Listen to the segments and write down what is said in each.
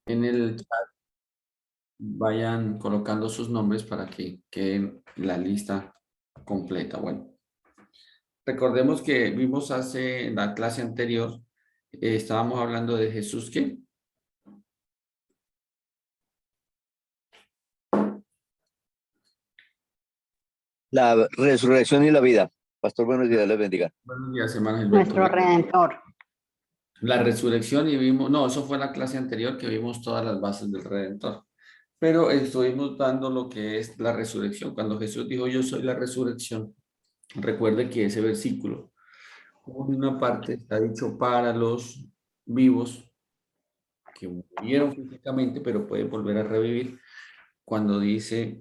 En el chat vayan colocando sus nombres para que queden la lista completa. Bueno, recordemos que vimos en la clase anterior, estábamos hablando de Jesús, ¿qué? La resurrección y la vida. Pastor, buenos días, les bendiga. Buenos días, hermano Gilberto. Nuestro Redentor. La resurrección y vimos, no, eso fue la clase anterior que vimos todas las bases del Redentor. Pero estuvimos dando lo que es la resurrección. Cuando Jesús dijo, yo soy la resurrección, recuerde que ese versículo, una parte está dicho para los vivos que murieron físicamente, pero pueden volver a revivir. Cuando dice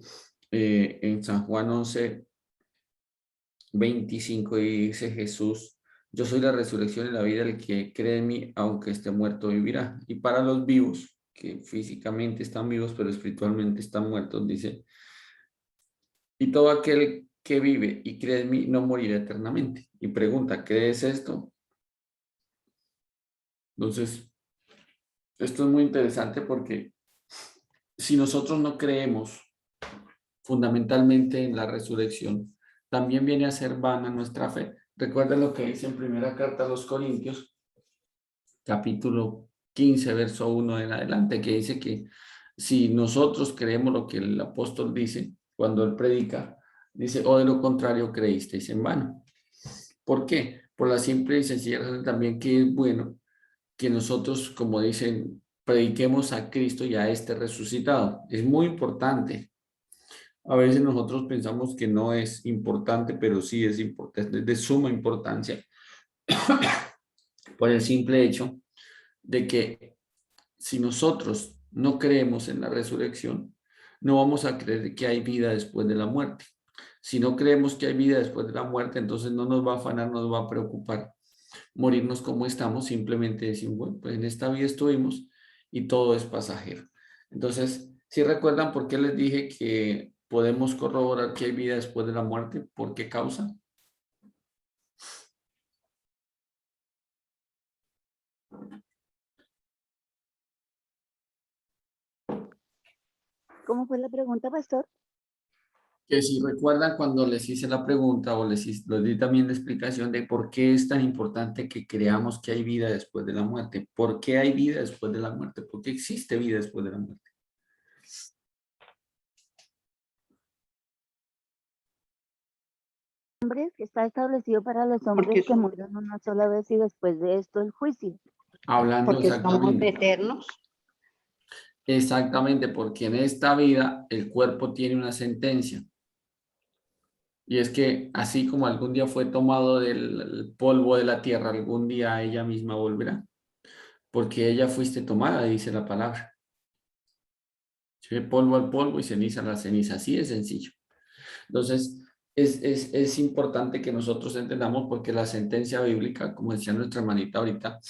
en San Juan 11:25 y dice Jesús, yo soy la resurrección y la vida, el que cree en mí, aunque esté muerto, vivirá. Y para los vivos, que físicamente están vivos, pero espiritualmente están muertos, dice, y todo aquel que vive y cree en mí no morirá eternamente. Y pregunta, ¿crees esto? Entonces, esto es muy interesante porque si nosotros no creemos fundamentalmente en la resurrección, también viene a ser vana nuestra fe. Recuerda lo que dice en primera carta a los Corintios, capítulo 15, verso 1 en adelante, que dice que si nosotros creemos lo que el apóstol dice cuando él predica, dice, o de lo contrario creísteis en vano. ¿Por qué? Por la simple y sencilla razón también que es bueno que nosotros, como dicen, prediquemos a Cristo y a este resucitado. Es muy importante. A veces nosotros pensamos que no es importante, pero sí es importante, es de suma importancia, por el simple hecho de que si nosotros no creemos en la resurrección, no vamos a creer que hay vida después de la muerte. Si no creemos que hay vida después de la muerte, entonces no nos va a afanar, no nos va a preocupar morirnos como estamos, simplemente decimos, bueno, pues en esta vida estuvimos y todo es pasajero. Entonces, si recuerdan por qué les dije que podemos corroborar que hay vida después de la muerte, ¿por qué causa? ¿Cómo fue la pregunta, pastor? Que si recuerdan cuando les hice la pregunta o les di también la explicación de por qué es tan importante que creamos que hay vida después de la muerte. ¿Por qué hay vida después de la muerte? ¿Por qué existe vida después de la muerte? Hombres, que está establecido para los hombres que mueren una sola vez y después de esto el juicio. Hablando Porque somos exactamente. eternos. Exactamente, porque en esta vida el cuerpo tiene una sentencia. Y es que así como algún día fue tomado del polvo de la tierra, algún día ella misma volverá. Porque ella fuiste tomada, dice la palabra. ¿Sí? Polvo al polvo y ceniza a la ceniza. Así de sencillo. Entonces, es importante que nosotros entendamos porque la sentencia bíblica, como decía nuestra hermanita ahorita,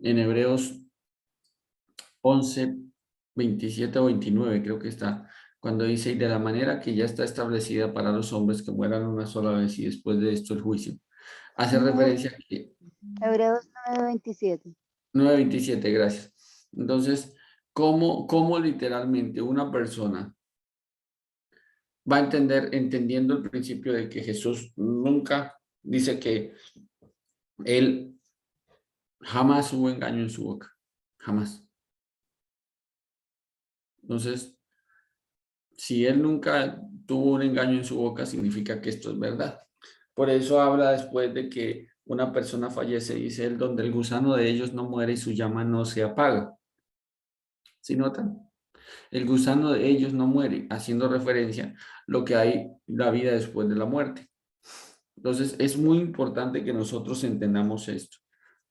en Hebreos 11:27 o 29 creo que está, cuando dice, y de la manera que ya está establecida para los hombres que mueran una sola vez y después de esto el juicio. Hace referencia a que Hebreos 9:27. 9:27, gracias. Entonces, ¿cómo literalmente una persona va a entender, entendiendo el principio de que Jesús nunca dice que él jamás hubo engaño en su boca? Jamás. Entonces, si él nunca tuvo un engaño en su boca, significa que esto es verdad. Por eso habla después de que una persona fallece, dice él, donde el gusano de ellos no muere y su llama no se apaga. ¿Sí notan? El gusano de ellos no muere, haciendo referencia a lo que hay la vida después de la muerte. Entonces, es muy importante que nosotros entendamos esto,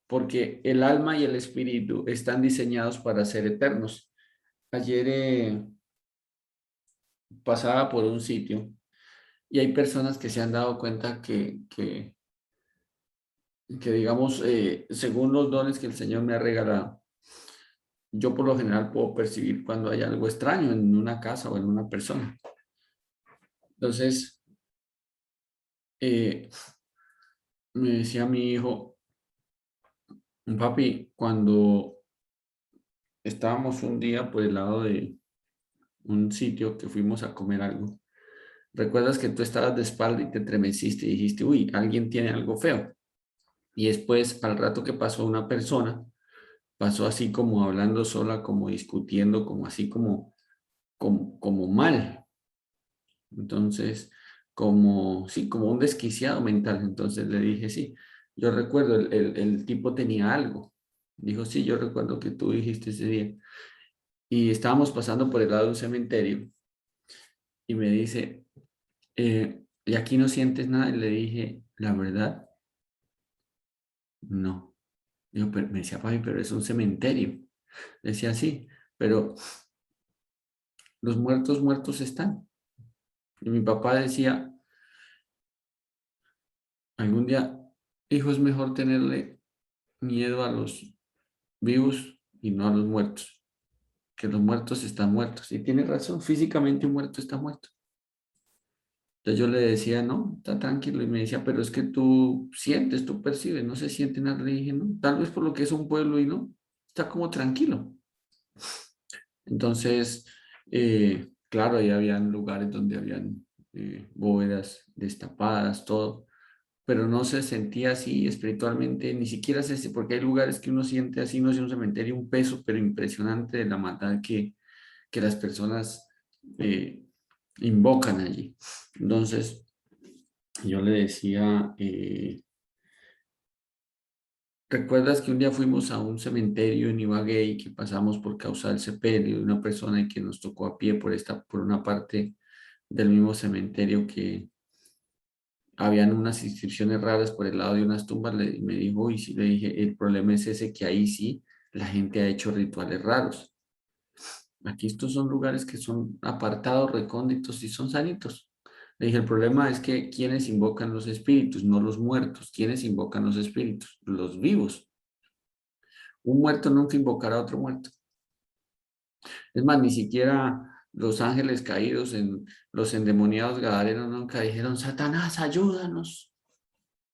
porque el alma y el espíritu están diseñados para ser eternos. Ayer pasaba por un sitio y hay personas que se han dado cuenta que digamos, según los dones que el Señor me ha regalado, yo por lo general puedo percibir cuando hay algo extraño en una casa o en una persona. Entonces, me decía mi hijo, papi, cuando estábamos un día por el lado de un sitio que fuimos a comer algo. ¿Recuerdas que tú estabas de espalda y te estremeciste y dijiste, uy, alguien tiene algo feo? Y después, al rato que pasó una persona, pasó así como hablando sola, como discutiendo, como así como mal. Entonces, como, sí, como un desquiciado mental. Entonces le dije, sí, yo recuerdo, el tipo tenía algo. Dijo, sí, yo recuerdo que tú dijiste ese día. Y estábamos pasando por el lado de un cementerio y me dice, ¿y aquí no sientes nada? Y le dije, la verdad, no. Digo, pero, me decía, papi, pero es un cementerio. Le decía, sí, pero los muertos muertos están. Y mi papá decía, algún día, hijo, es mejor tenerle miedo a los vivos y no a los muertos, que los muertos están muertos. Y tiene razón, físicamente un muerto está muerto. Entonces yo le decía, no, está tranquilo. Y me decía, pero es que tú sientes, tú percibes, no se siente nada. Le dije, no, tal vez por lo que es un pueblo y no, está como tranquilo. Entonces, claro, ahí habían lugares donde habían bóvedas destapadas, todo, pero no se sentía así espiritualmente, ni siquiera porque hay lugares que uno siente así, no es un cementerio, un peso, pero impresionante de la maldad que las personas invocan allí. Entonces, yo le decía, ¿recuerdas que un día fuimos a un cementerio en Ibagué y que pasamos por causa del sepelio de una persona y que nos tocó a pie por una parte del mismo cementerio que habían unas inscripciones raras por el lado de unas tumbas? Me dijo, y sí, le dije, el problema es ese, que ahí sí la gente ha hecho rituales raros. Aquí estos son lugares que son apartados, recónditos y son sanitos. Le dije, el problema es que quienes invocan los espíritus, no los muertos. ¿Quiénes invocan los espíritus? Los vivos. Un muerto nunca invocará a otro muerto. Es más, ni siquiera los ángeles caídos, en los endemoniados gadarenos, nunca dijeron, Satanás, ayúdanos,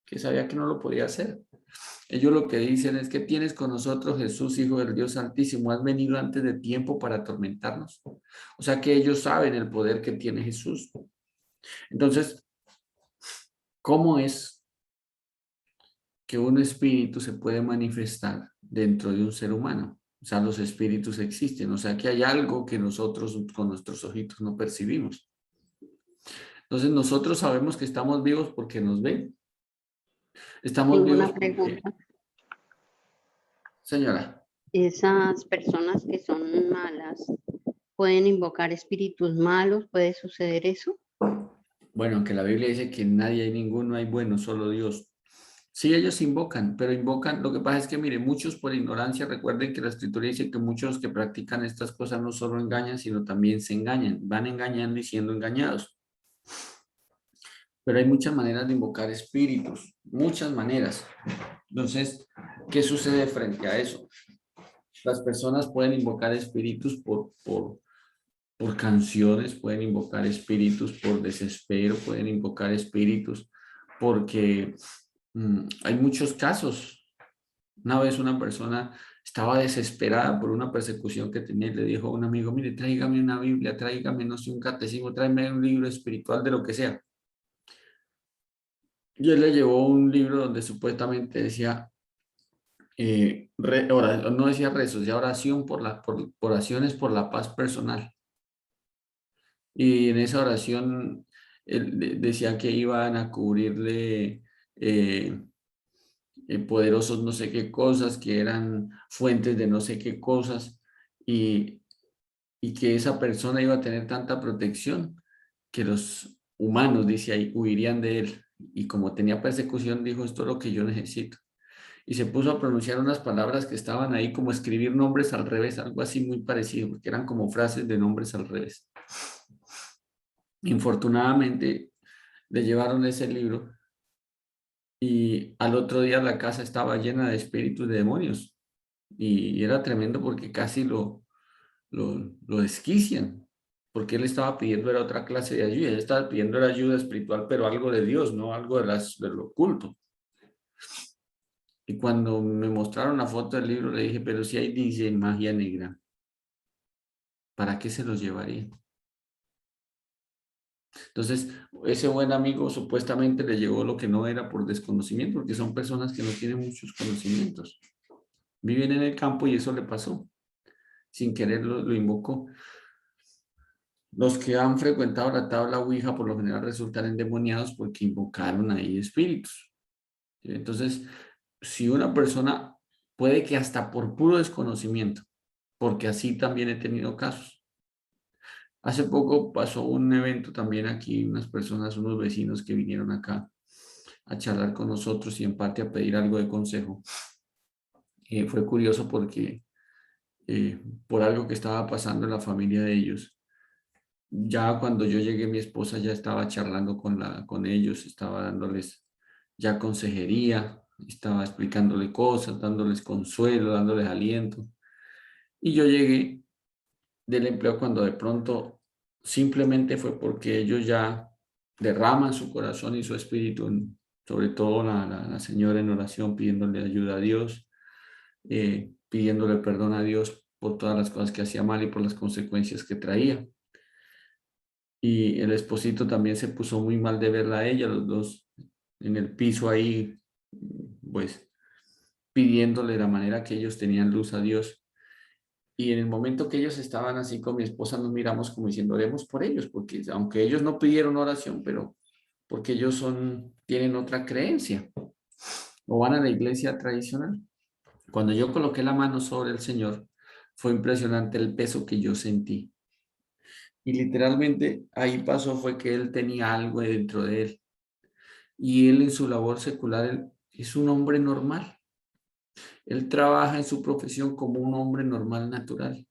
que sabía que no lo podía hacer. Ellos lo que dicen es que tienes con nosotros, Jesús, Hijo del Dios Altísimo, has venido antes de tiempo para atormentarnos. O sea que ellos saben el poder que tiene Jesús. Entonces, ¿cómo es que un espíritu se puede manifestar dentro de un ser humano? O sea, los espíritus existen, o sea que hay algo que nosotros con nuestros ojitos no percibimos. Entonces nosotros sabemos que estamos vivos porque nos ven. Estamos Tengo vivos una porque, pregunta. señora, ¿Esas personas que son malas pueden invocar espíritus malos? ¿Puede suceder eso? bueno, aunque la Biblia dice que nadie hay ninguno, hay bueno, solo Dios. Sí, ellos invocan, pero invocan, lo que pasa es que, mire, muchos por ignorancia, recuerden que la escritura dice que muchos que practican estas cosas no solo engañan, sino también se engañan, van engañando y siendo engañados. Pero hay muchas maneras de invocar espíritus, muchas maneras. Entonces, ¿qué sucede frente a eso? Las personas pueden invocar espíritus por canciones, pueden invocar espíritus por desespero, pueden invocar espíritus porque hay muchos casos. Una vez una persona estaba desesperada por una persecución que tenía y le dijo a un amigo, mire, tráigame una Biblia, tráigame, no sé, un catecismo, tráigame un libro espiritual de lo que sea. Y él le llevó un libro donde supuestamente decía, no decía rezos, decía oración por oraciones por la paz personal. Y en esa oración él decía que iban a cubrirle poderosos no sé qué cosas, que eran fuentes de no sé qué cosas, y, y que esa persona iba a tener tanta protección que los humanos, dice ahí, huirían de él. Y como tenía persecución, dijo, esto es lo que yo necesito. Y se puso a pronunciar unas palabras que estaban ahí, como escribir nombres al revés, algo así muy parecido, porque eran como frases de nombres al revés. Infortunadamente, le llevaron ese libro y al otro día la casa estaba llena de espíritus de demonios. Y era tremendo porque casi lo desquician, porque él estaba pidiendo era otra clase de ayuda, él estaba pidiendo era ayuda espiritual, pero algo de Dios, no algo de lo oculto. Y cuando me mostraron la foto del libro, le dije, pero si ahí dice magia negra. ¿para qué se los llevaría? Entonces, ese buen amigo supuestamente le llegó lo que no era por desconocimiento, porque son personas que no tienen muchos conocimientos. Viven en el campo y eso le pasó. Sin querer lo invocó. Los que han frecuentado la tabla Ouija por lo general resultan endemoniados porque invocaron ahí espíritus. ¿Sí? Entonces, si una persona puede que hasta por puro desconocimiento, porque así también he tenido casos. Hace poco pasó un evento también aquí, unas personas, unos vecinos que vinieron acá a charlar con nosotros y en parte a pedir algo de consejo. Fue curioso porque por algo que estaba pasando en la familia de ellos, ya cuando yo llegué, mi esposa ya estaba charlando con ellos, estaba dándoles ya consejería, estaba explicándole cosas, dándoles consuelo, dándoles aliento. Y yo llegué del empleo cuando de pronto simplemente fue porque ellos ya derraman su corazón y su espíritu, sobre todo la señora en oración, pidiéndole ayuda a Dios, pidiéndole perdón a Dios por todas las cosas que hacía mal y por las consecuencias que traía. Y el esposito también se puso muy mal de verla a ella, los dos en el piso ahí, pues pidiéndole la manera que ellos tenían luz a Dios. Y en el momento que ellos estaban así con mi esposa, nos miramos como diciendo, oremos por ellos, porque aunque ellos no pidieron oración, pero porque ellos tienen otra creencia o van a la iglesia tradicional. Cuando yo coloqué la mano sobre el Señor, fue impresionante el peso que yo sentí. Y literalmente ahí pasó fue que él tenía algo dentro de él. Y él en su labor secular, él es un hombre normal. Él trabaja en su profesión como un hombre normal, natural.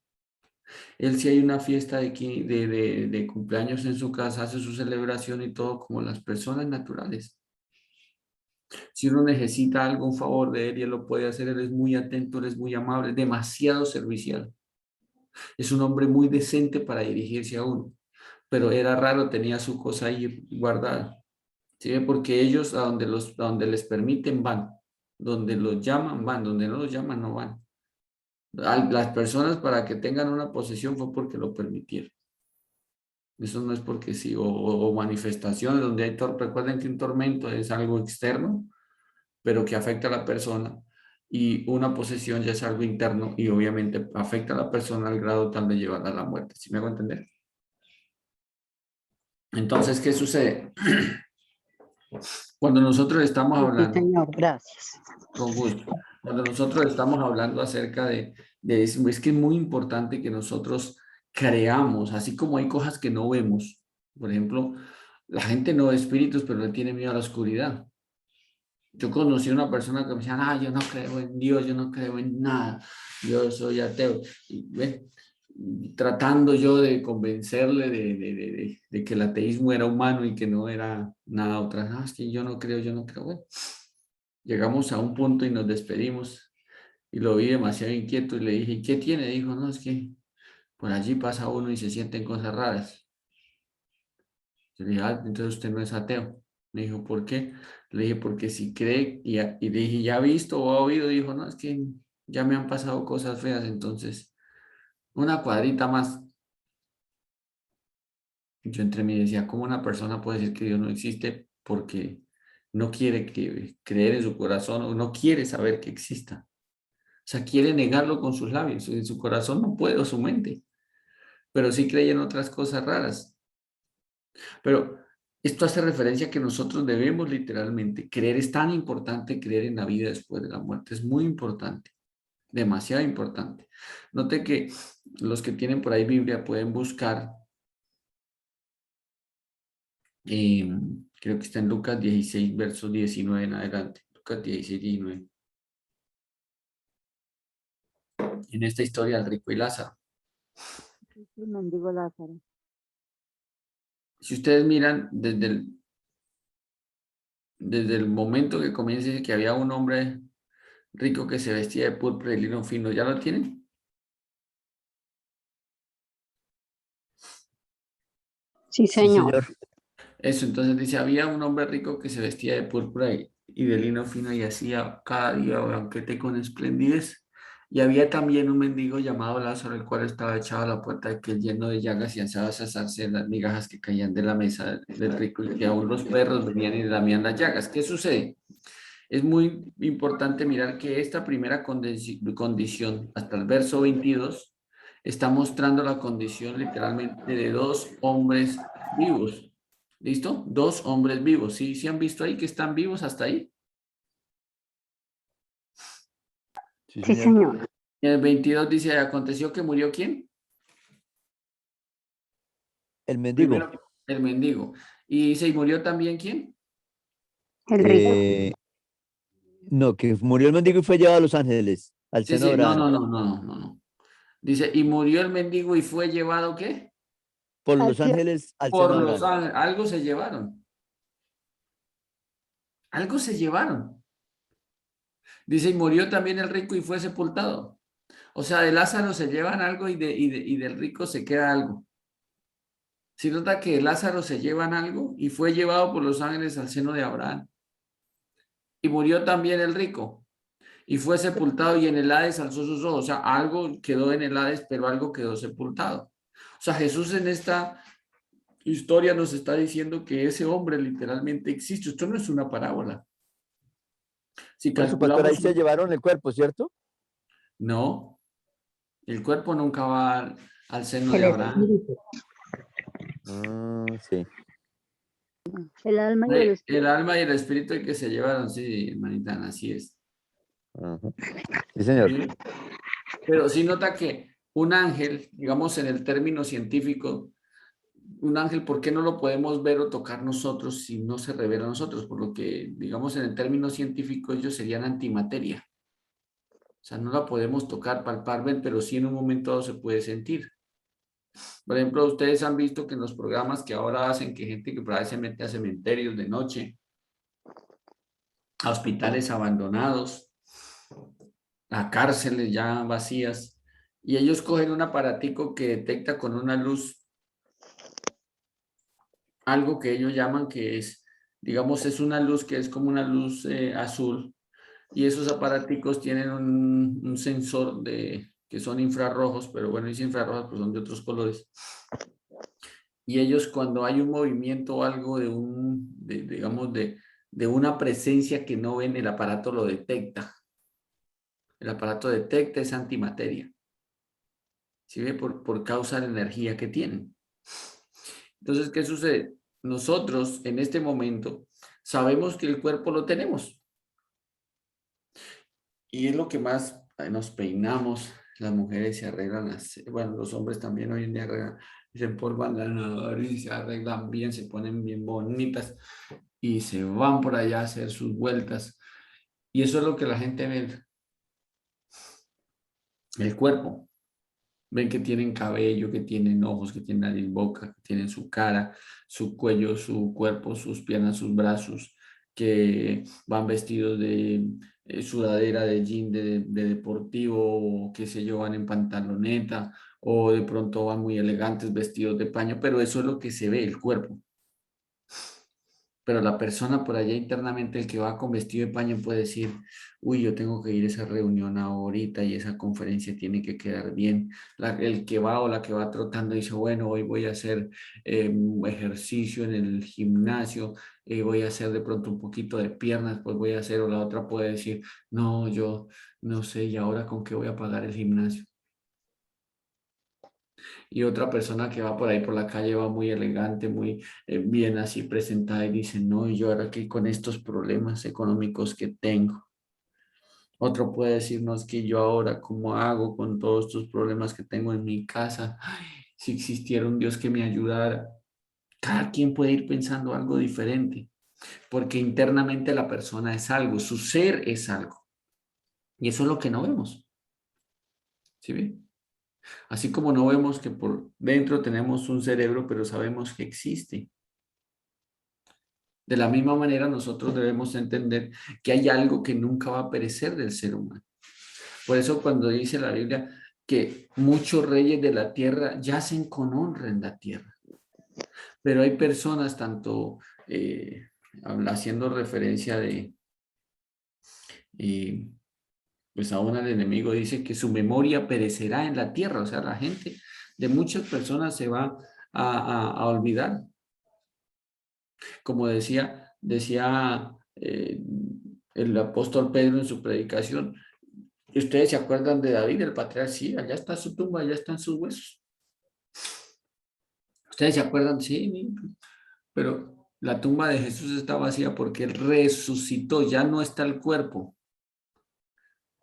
Él si hay una fiesta de cumpleaños en su casa, hace su celebración y todo como las personas naturales. Si uno necesita algo, un favor de él, y él lo puede hacer, él es muy atento, él es muy amable, demasiado servicial. Es un hombre muy decente para dirigirse a uno, pero era raro, tenía su cosa ahí guardada. ¿Sí? Porque ellos a donde les permiten van, donde los llaman van, donde no los llaman no van. Las personas para que tengan una posesión fue porque lo permitieron. Eso no es porque sí, o manifestaciones donde hay recuerden que un tormento es algo externo, pero que afecta a la persona, y una posesión ya es algo interno y obviamente afecta a la persona al grado tal de llevarla a la muerte. ¿Sí me hago entender? Entonces, ¿qué sucede? Cuando nosotros estamos Sí, hablando, señor, gracias. con gusto, cuando nosotros estamos hablando acerca de eso, es que es muy importante que nosotros creamos, así como hay cosas que no vemos. Por ejemplo, la gente no ve espíritus, pero le tiene miedo a la oscuridad. Yo conocí a una persona que me decía, ah, yo no creo en Dios, yo no creo en nada, yo soy ateo. Y, tratando yo de convencerle de que el ateísmo era humano y que no era nada otra. No, es que yo no creo, yo no creo. Bueno, llegamos a un punto y nos despedimos y lo vi demasiado inquieto y le dije, ¿y qué tiene? Dijo, no, es que por allí pasa uno y se sienten cosas raras. Yo le dije, ah, entonces usted no es ateo. Me dijo, ¿por qué? Le dije, porque si cree, y le dije, ¿ya ha visto o ha oído? Dijo, no, es que ya me han pasado cosas feas, entonces, una cuadrita más. Yo entre mí decía, ¿cómo una persona puede decir que Dios no existe porque no quiere creer en su corazón o no quiere saber que exista? O sea, quiere negarlo con sus labios, en su corazón no puede, o su mente, pero sí cree en otras cosas raras. Pero esto hace referencia a que nosotros debemos literalmente creer, es tan importante creer en la vida después de la muerte, es muy importante, demasiado importante. Note que los que tienen por ahí Biblia pueden buscar, creo que está en Lucas 16, versos 19 en adelante, Lucas 16, 19. En esta historia del rico y Lázaro. Sí, mendigo Lázaro. Si ustedes miran desde el momento que comienza, dice que había un hombre rico que se vestía de púrpura y lino fino, ¿ya lo tienen? Sí, Sí, señor. señor. Eso, entonces dice, había un hombre rico que se vestía de púrpura y de lino fino y hacía cada día banquete con esplendidez Y había también un mendigo llamado Lázaro, el cual estaba echado a la puerta de aquel lleno de llagas y ansiaba saciarse de las migajas que caían de la mesa del rico y que aún los perros venían y lamían las llagas. ¿Qué sucede? Es muy importante mirar que esta primera condición, hasta el verso 22, está mostrando la condición literalmente de dos hombres vivos. ¿Listo? Dos hombres vivos. ¿Sí, sí han visto ahí que están vivos hasta ahí? Sí, Sí, señor. señor. En el 22 dice, ¿aconteció que murió quién? El mendigo. Primero, el mendigo. Y dice, ¿y murió también quién? El rico. No, que murió el mendigo y fue llevado a los ángeles, al Sí, seno de sí, no, Abraham. no, no, no, no, no, no. Dice, ¿y murió el mendigo y fue llevado qué? Por Al los cielo. ángeles, al seno Por de los Abraham. ángeles. Algo se llevaron. Algo se llevaron. Dice, y murió también el rico y fue sepultado. O sea, de Lázaro se llevan algo y del rico se queda algo. Si nota que de Lázaro se llevan algo y fue llevado por los ángeles al seno de Abraham. Y murió también el rico y fue sepultado y en el Hades alzó sus ojos. O sea, algo quedó en el Hades, pero algo quedó sepultado. O sea, Jesús en esta historia nos está diciendo que ese hombre literalmente existe. Esto no es una parábola. Si Por eso, pastor, ahí calculamos, se llevaron el cuerpo, ¿cierto? no, el cuerpo nunca va al seno de El Abraham. espíritu. Sí. El alma y el El espíritu. alma y el espíritu el que se llevaron, sí, hermanita, Ana, así es. Ajá. Sí, señor. ¿Sí? Pero sí nota que un ángel, digamos en el término científico, un ángel, ¿por qué no lo podemos ver o tocar nosotros si no se revela a nosotros? Por lo que, digamos, en el término científico, ellos serían antimateria. O sea, no la podemos tocar, palpar, ver, pero sí en un momento dado se puede sentir. Por ejemplo, ustedes han visto que en los programas que ahora hacen, que gente que por ahí se mete a cementerios de noche, a hospitales abandonados, a cárceles ya vacías, y ellos cogen un aparatico que detecta con una luz algo que ellos llaman que es, digamos, es una luz que es como una luz azul, y esos aparaticos tienen un sensor que son infrarrojos, pero bueno, dice infrarrojos, pues son de otros colores. Y ellos cuando hay un movimiento o algo digamos, de una presencia que no ven, el aparato lo detecta. El aparato detecta esa antimateria. ¿Sí ve? Por causa de la energía que tienen. Entonces, ¿qué sucede? Nosotros en este momento sabemos que el cuerpo lo tenemos. Y es lo que más nos peinamos. Las mujeres se arreglan, bueno, los hombres también hoy en día se empolvan la nariz y se arreglan bien, se ponen bien bonitas y se van por allá a hacer sus vueltas. Y eso es lo que la gente ve, el cuerpo. Ven que tienen cabello, que tienen ojos, que tienen nariz, boca, que tienen su cara, su cuello, su cuerpo, sus piernas, sus brazos, que van vestidos de sudadera, de jean, de deportivo, o qué sé yo, van en pantaloneta, o de pronto van muy elegantes vestidos de paño, pero eso es lo que se ve, el cuerpo. Pero la persona por allá internamente, el que va con vestido de paño puede decir, uy, yo tengo que ir a esa reunión ahorita y esa conferencia tiene que quedar bien. El que va o la que va trotando dice, bueno, hoy voy a hacer ejercicio en el gimnasio, voy a hacer de pronto un poquito de piernas, pues voy a hacer, o la otra puede decir, no, yo no sé, ¿y ahora con qué voy a pagar el gimnasio? Y otra persona que va por ahí por la calle va muy elegante, muy bien así presentada y dice, no, y yo ahora aquí con estos problemas económicos que tengo. Otro puede decirnos que yo ahora, ¿cómo hago con todos estos problemas que tengo en mi casa? Ay, si existiera un Dios que me ayudara. Cada quien puede ir pensando algo diferente, porque internamente la persona es algo, su ser es algo. Y eso es lo que no vemos. ¿Sí ven? Así como no vemos que por dentro tenemos un cerebro, pero sabemos que existe. De la misma manera, nosotros debemos entender que hay algo que nunca va a perecer del ser humano. Por eso cuando dice la Biblia que muchos reyes de la tierra yacen con honra en la tierra. Pero hay personas, tanto haciendo referencia de pues aún al enemigo dice que su memoria perecerá en la tierra, o sea, la gente de muchas personas se va a olvidar. Como decía el apóstol Pedro en su predicación, ¿y ustedes se acuerdan de David, el patriarca? Sí, allá está su tumba, allá están sus huesos. ¿Ustedes se acuerdan? Sí, pero la tumba de Jesús está vacía porque él resucitó, ya no está el cuerpo.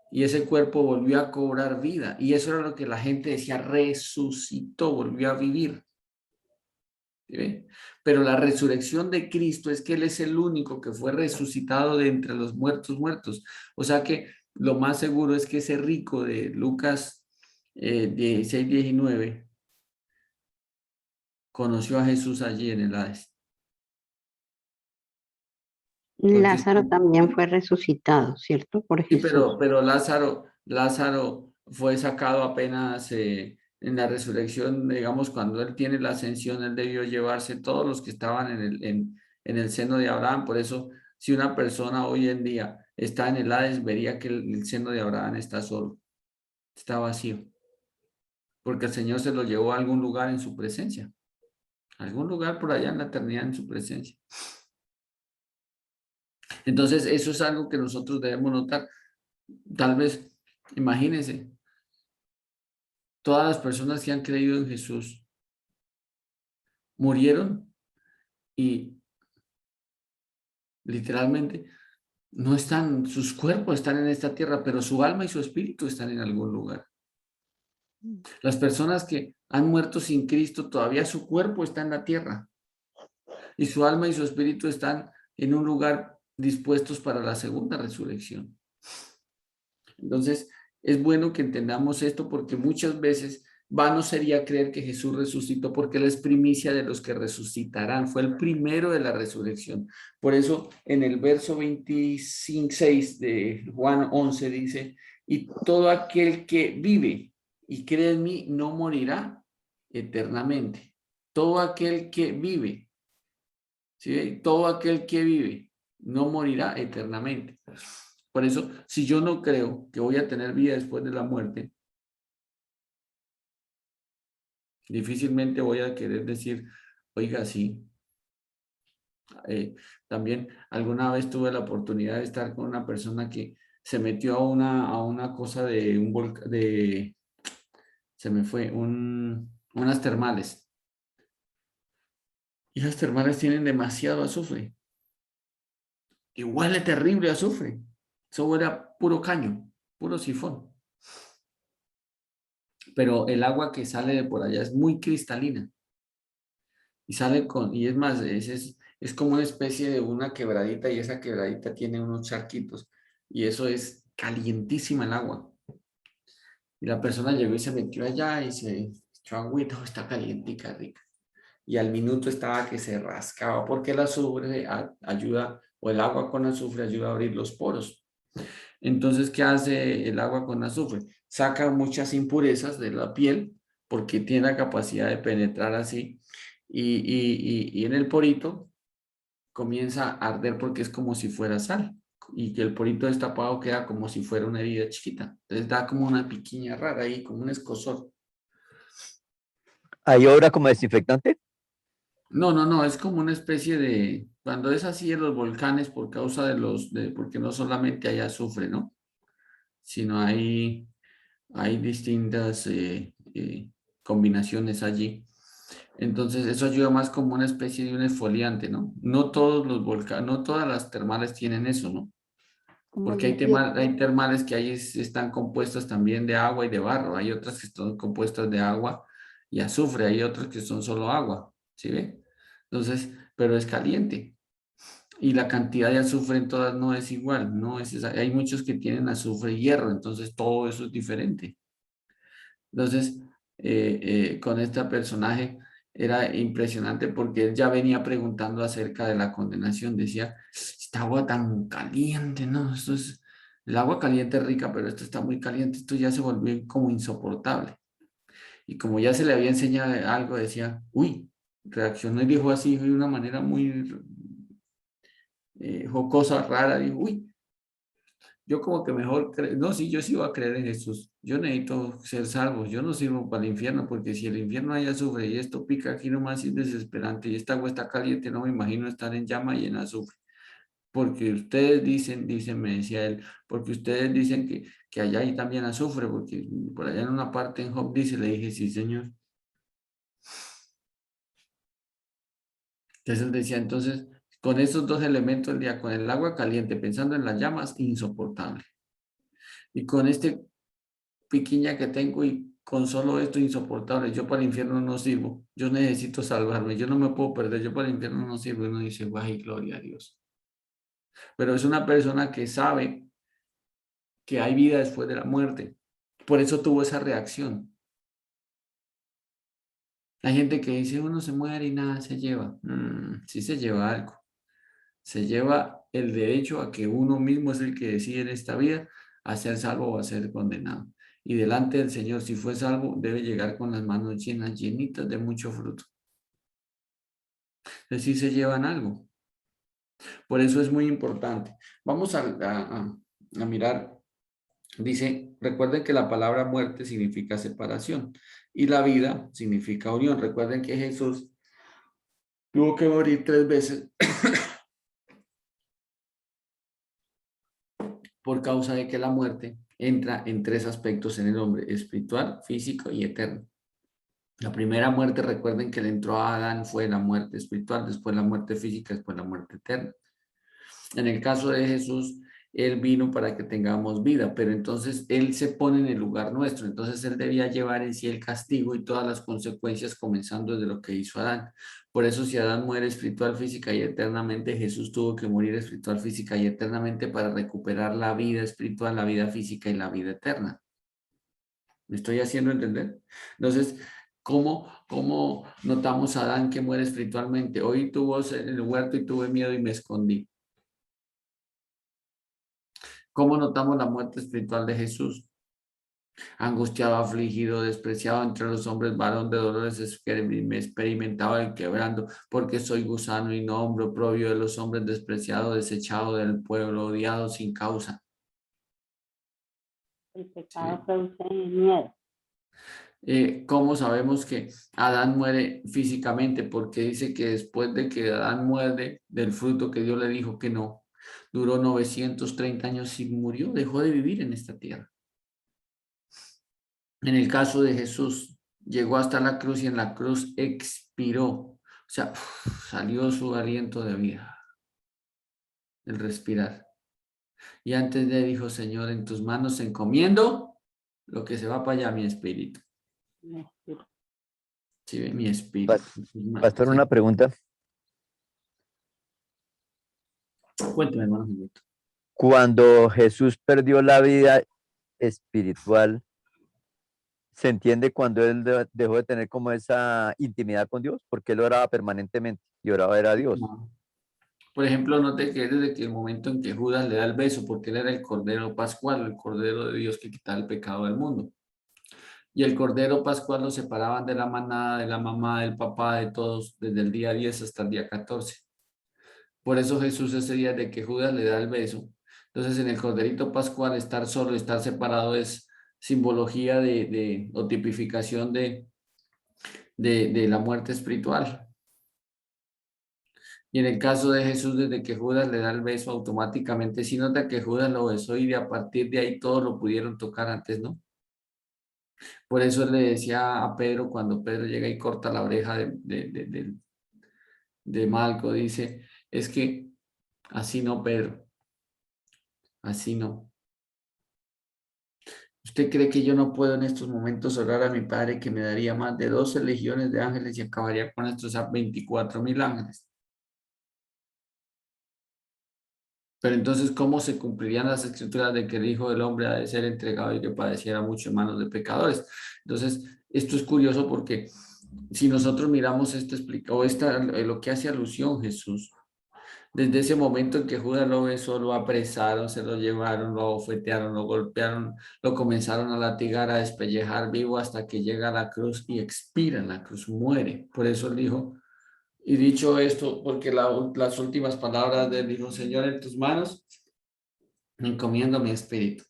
Y ese cuerpo volvió a cobrar vida. Y eso era lo que la gente decía, resucitó, volvió a vivir. ¿Sí ve? Pero la resurrección de Cristo es que Él es el único que fue resucitado de entre los muertos. O sea que lo más seguro es que ese rico de Lucas 16, 19 conoció a Jesús allí en el Hades. Porque Lázaro también fue resucitado, ¿cierto? Por sí, Jesús. pero Lázaro fue sacado apenas en la resurrección, digamos, cuando él tiene la ascensión, él debió llevarse todos los que estaban en el seno de Abraham. Por eso, si una persona hoy en día está en el Hades, vería que el seno de Abraham está solo, está vacío, porque el Señor se lo llevó a algún lugar en su presencia, algún lugar por allá en la eternidad en su presencia. Entonces, eso es algo que nosotros debemos notar. Tal vez, imagínense, todas las personas que han creído en Jesús murieron y literalmente no están, sus cuerpos están en esta tierra, pero su alma y su espíritu están en algún lugar. Las personas que han muerto sin Cristo, todavía su cuerpo está en la tierra y su alma y su espíritu están en un lugar dispuestos para la segunda resurrección. Entonces, es bueno que entendamos esto porque muchas veces vano sería creer que Jesús resucitó porque Él es primicia de los que resucitarán. Fue el primero de la resurrección. Por eso en el verso 26 de Juan 11 dice, y todo aquel que vive y cree en mí no morirá eternamente. Todo aquel que vive, ¿sí? Todo aquel que vive no morirá eternamente. Por eso, si yo no creo que voy a tener vida después de la muerte, difícilmente voy a querer decir, oiga, sí. También alguna vez tuve la oportunidad de estar con una persona que se metió a una cosa de un volcán, se me fue, unas termales. Y esas termales tienen demasiado azufre. Y huele terrible azufre. Eso era puro caño, puro sifón. Pero el agua que sale de por allá es muy cristalina. Y sale y es más, es como una especie de una quebradita y esa quebradita tiene unos charquitos y eso es calientísima el agua. Y la persona llegó y se metió allá y se echó agüita, está calientica, rica. Y al minuto estaba que se rascaba porque el azufre ayuda, o el agua con azufre ayuda a abrir los poros. Entonces, ¿qué hace el agua con azufre? Saca muchas impurezas de la piel porque tiene la capacidad de penetrar así y en el porito comienza a arder porque es como si fuera sal y que el porito destapado queda como si fuera una herida chiquita. Entonces da como una piquiña rara ahí, como un escozor. ¿Hay obra como desinfectante? No, es como una especie de, cuando es así en los volcanes por causa porque no solamente hay azufre, ¿no? Sino hay distintas combinaciones allí. Entonces, eso ayuda más como una especie de un exfoliante, ¿no? No todos los volcanes, no todas las termales tienen eso, ¿no? Como Porque limpieza. hay termales que ahí están compuestas también de agua y de barro. Hay otras que están compuestas de agua y azufre. Hay otras que son solo agua, ¿sí ve? Entonces, pero es caliente. Y la cantidad de azufre en todas no es igual, no es hay muchos que tienen azufre y hierro, entonces todo eso es diferente. Entonces, con este personaje era impresionante porque él ya venía preguntando acerca de la condenación. Decía, esta agua tan caliente, ¿no? El agua caliente es rica, pero esto está muy caliente, esto ya se volvió como insoportable. Y como ya se le había enseñado algo, decía, uy, reaccionó y dijo así de una manera muy jocosa, rara, dijo, uy, yo como que mejor, no, sí, yo sí voy a creer en Jesús. Yo necesito ser salvo. Yo no sirvo para el infierno, porque si el infierno hay azufre y esto pica aquí nomás y es desesperante y esta agua está caliente, no me imagino estar en llama y en azufre. Porque ustedes dicen, me decía él, porque ustedes dicen que allá hay también azufre, porque por allá en una parte en Job dice, le dije, sí, señor. Entonces él decía, entonces, con esos dos elementos el día, con el agua caliente, pensando en las llamas, insoportable. Y con este piquiña que tengo y con solo esto insoportable, yo para el infierno no sirvo. Yo necesito salvarme, yo no me puedo perder, yo para el infierno no sirvo. Y uno dice, guay, gloria a Dios. Pero es una persona que sabe que hay vida después de la muerte. Por eso tuvo esa reacción. Hay gente que dice, uno se muere y nada se lleva. Sí se lleva algo. Se lleva el derecho a que uno mismo es el que decide en esta vida a ser salvo o a ser condenado. Y delante del Señor, si fue salvo, debe llegar con las manos llenas, llenitas de mucho fruto. Entonces sí se llevan algo. Por eso es muy importante. Vamos a mirar. Dice, recuerden que la palabra muerte significa separación y la vida significa unión. Recuerden que Jesús tuvo que morir 3 veces por causa de que la muerte entra en 3 aspectos en el hombre: espiritual, físico y eterno. La primera muerte, recuerden que le entró a Adán, fue la muerte espiritual, después la muerte física, después la muerte eterna. En el caso de Jesús, Él vino para que tengamos vida, pero entonces Él se pone en el lugar nuestro, entonces Él debía llevar en sí el castigo y todas las consecuencias, comenzando desde lo que hizo Adán. Por eso si Adán muere espiritual, física y eternamente, Jesús tuvo que morir espiritual, física y eternamente para recuperar la vida espiritual, la vida física y la vida eterna. ¿Me estoy haciendo entender? Entonces, ¿cómo notamos a Adán que muere espiritualmente? Hoy tu voz en el huerto y tuve miedo y me escondí. ¿Cómo notamos la muerte espiritual de Jesús? Angustiado, afligido, despreciado entre los hombres, varón de dolores, experimentado y quebrando, porque soy gusano y no hombre oprobio de los hombres, despreciado, desechado del pueblo, odiado sin causa. El pecado produce miedo. ¿Cómo sabemos que Adán muere físicamente? Porque dice que después de que Adán muerde del fruto que Dios le dijo que no, duró 930 años y murió, dejó de vivir en esta tierra. En el caso de Jesús, llegó hasta la cruz y en la cruz expiró. O sea, salió su aliento de vida, el respirar. Y antes de dijo, Señor, en tus manos encomiendo lo que se va para allá, mi espíritu. Sí, mi espíritu. Pastor, una pregunta. Cuéntame, hermano. Cuando Jesús perdió la vida espiritual, ¿se entiende cuando él dejó de tener como esa intimidad con Dios? Porque él oraba permanentemente y oraba era a Dios. No. Por ejemplo, note que desde que el momento en que Judas le da el beso, porque él era el Cordero Pascual, el Cordero de Dios que quitaba el pecado del mundo. Y el Cordero Pascual lo separaban de la manada, de la mamá, del papá, de todos, desde el día 10 hasta el día 14. Por eso Jesús ese día de que Judas le da el beso. Entonces en el Corderito Pascual estar solo, estar separado es simbología o tipificación de la muerte espiritual. Y en el caso de Jesús, desde que Judas le da el beso, automáticamente sí nota que Judas lo besó y a partir de ahí todos lo pudieron tocar antes, ¿no? Por eso él le decía a Pedro, cuando Pedro llega y corta la oreja de Malco, dice, es que así no, Pedro, así no. ¿Usted cree que yo no puedo en estos momentos orar a mi Padre que me daría más de 12 legiones de ángeles y acabaría con estos a 24,000 ángeles? Pero entonces, ¿cómo se cumplirían las escrituras de que el Hijo del Hombre ha de ser entregado y que padeciera mucho en manos de pecadores? Entonces, esto es curioso porque si nosotros miramos lo que hace alusión Jesús, desde ese momento en que Judas lo besó, lo apresaron, se lo llevaron, lo abofetearon, lo golpearon, lo comenzaron a latigar, a despellejar vivo hasta que llega a la cruz y expira en la cruz, muere. Por eso él dijo, y dicho esto, porque las últimas palabras de él dijo, Señor, en tus manos encomiendo mi espíritu.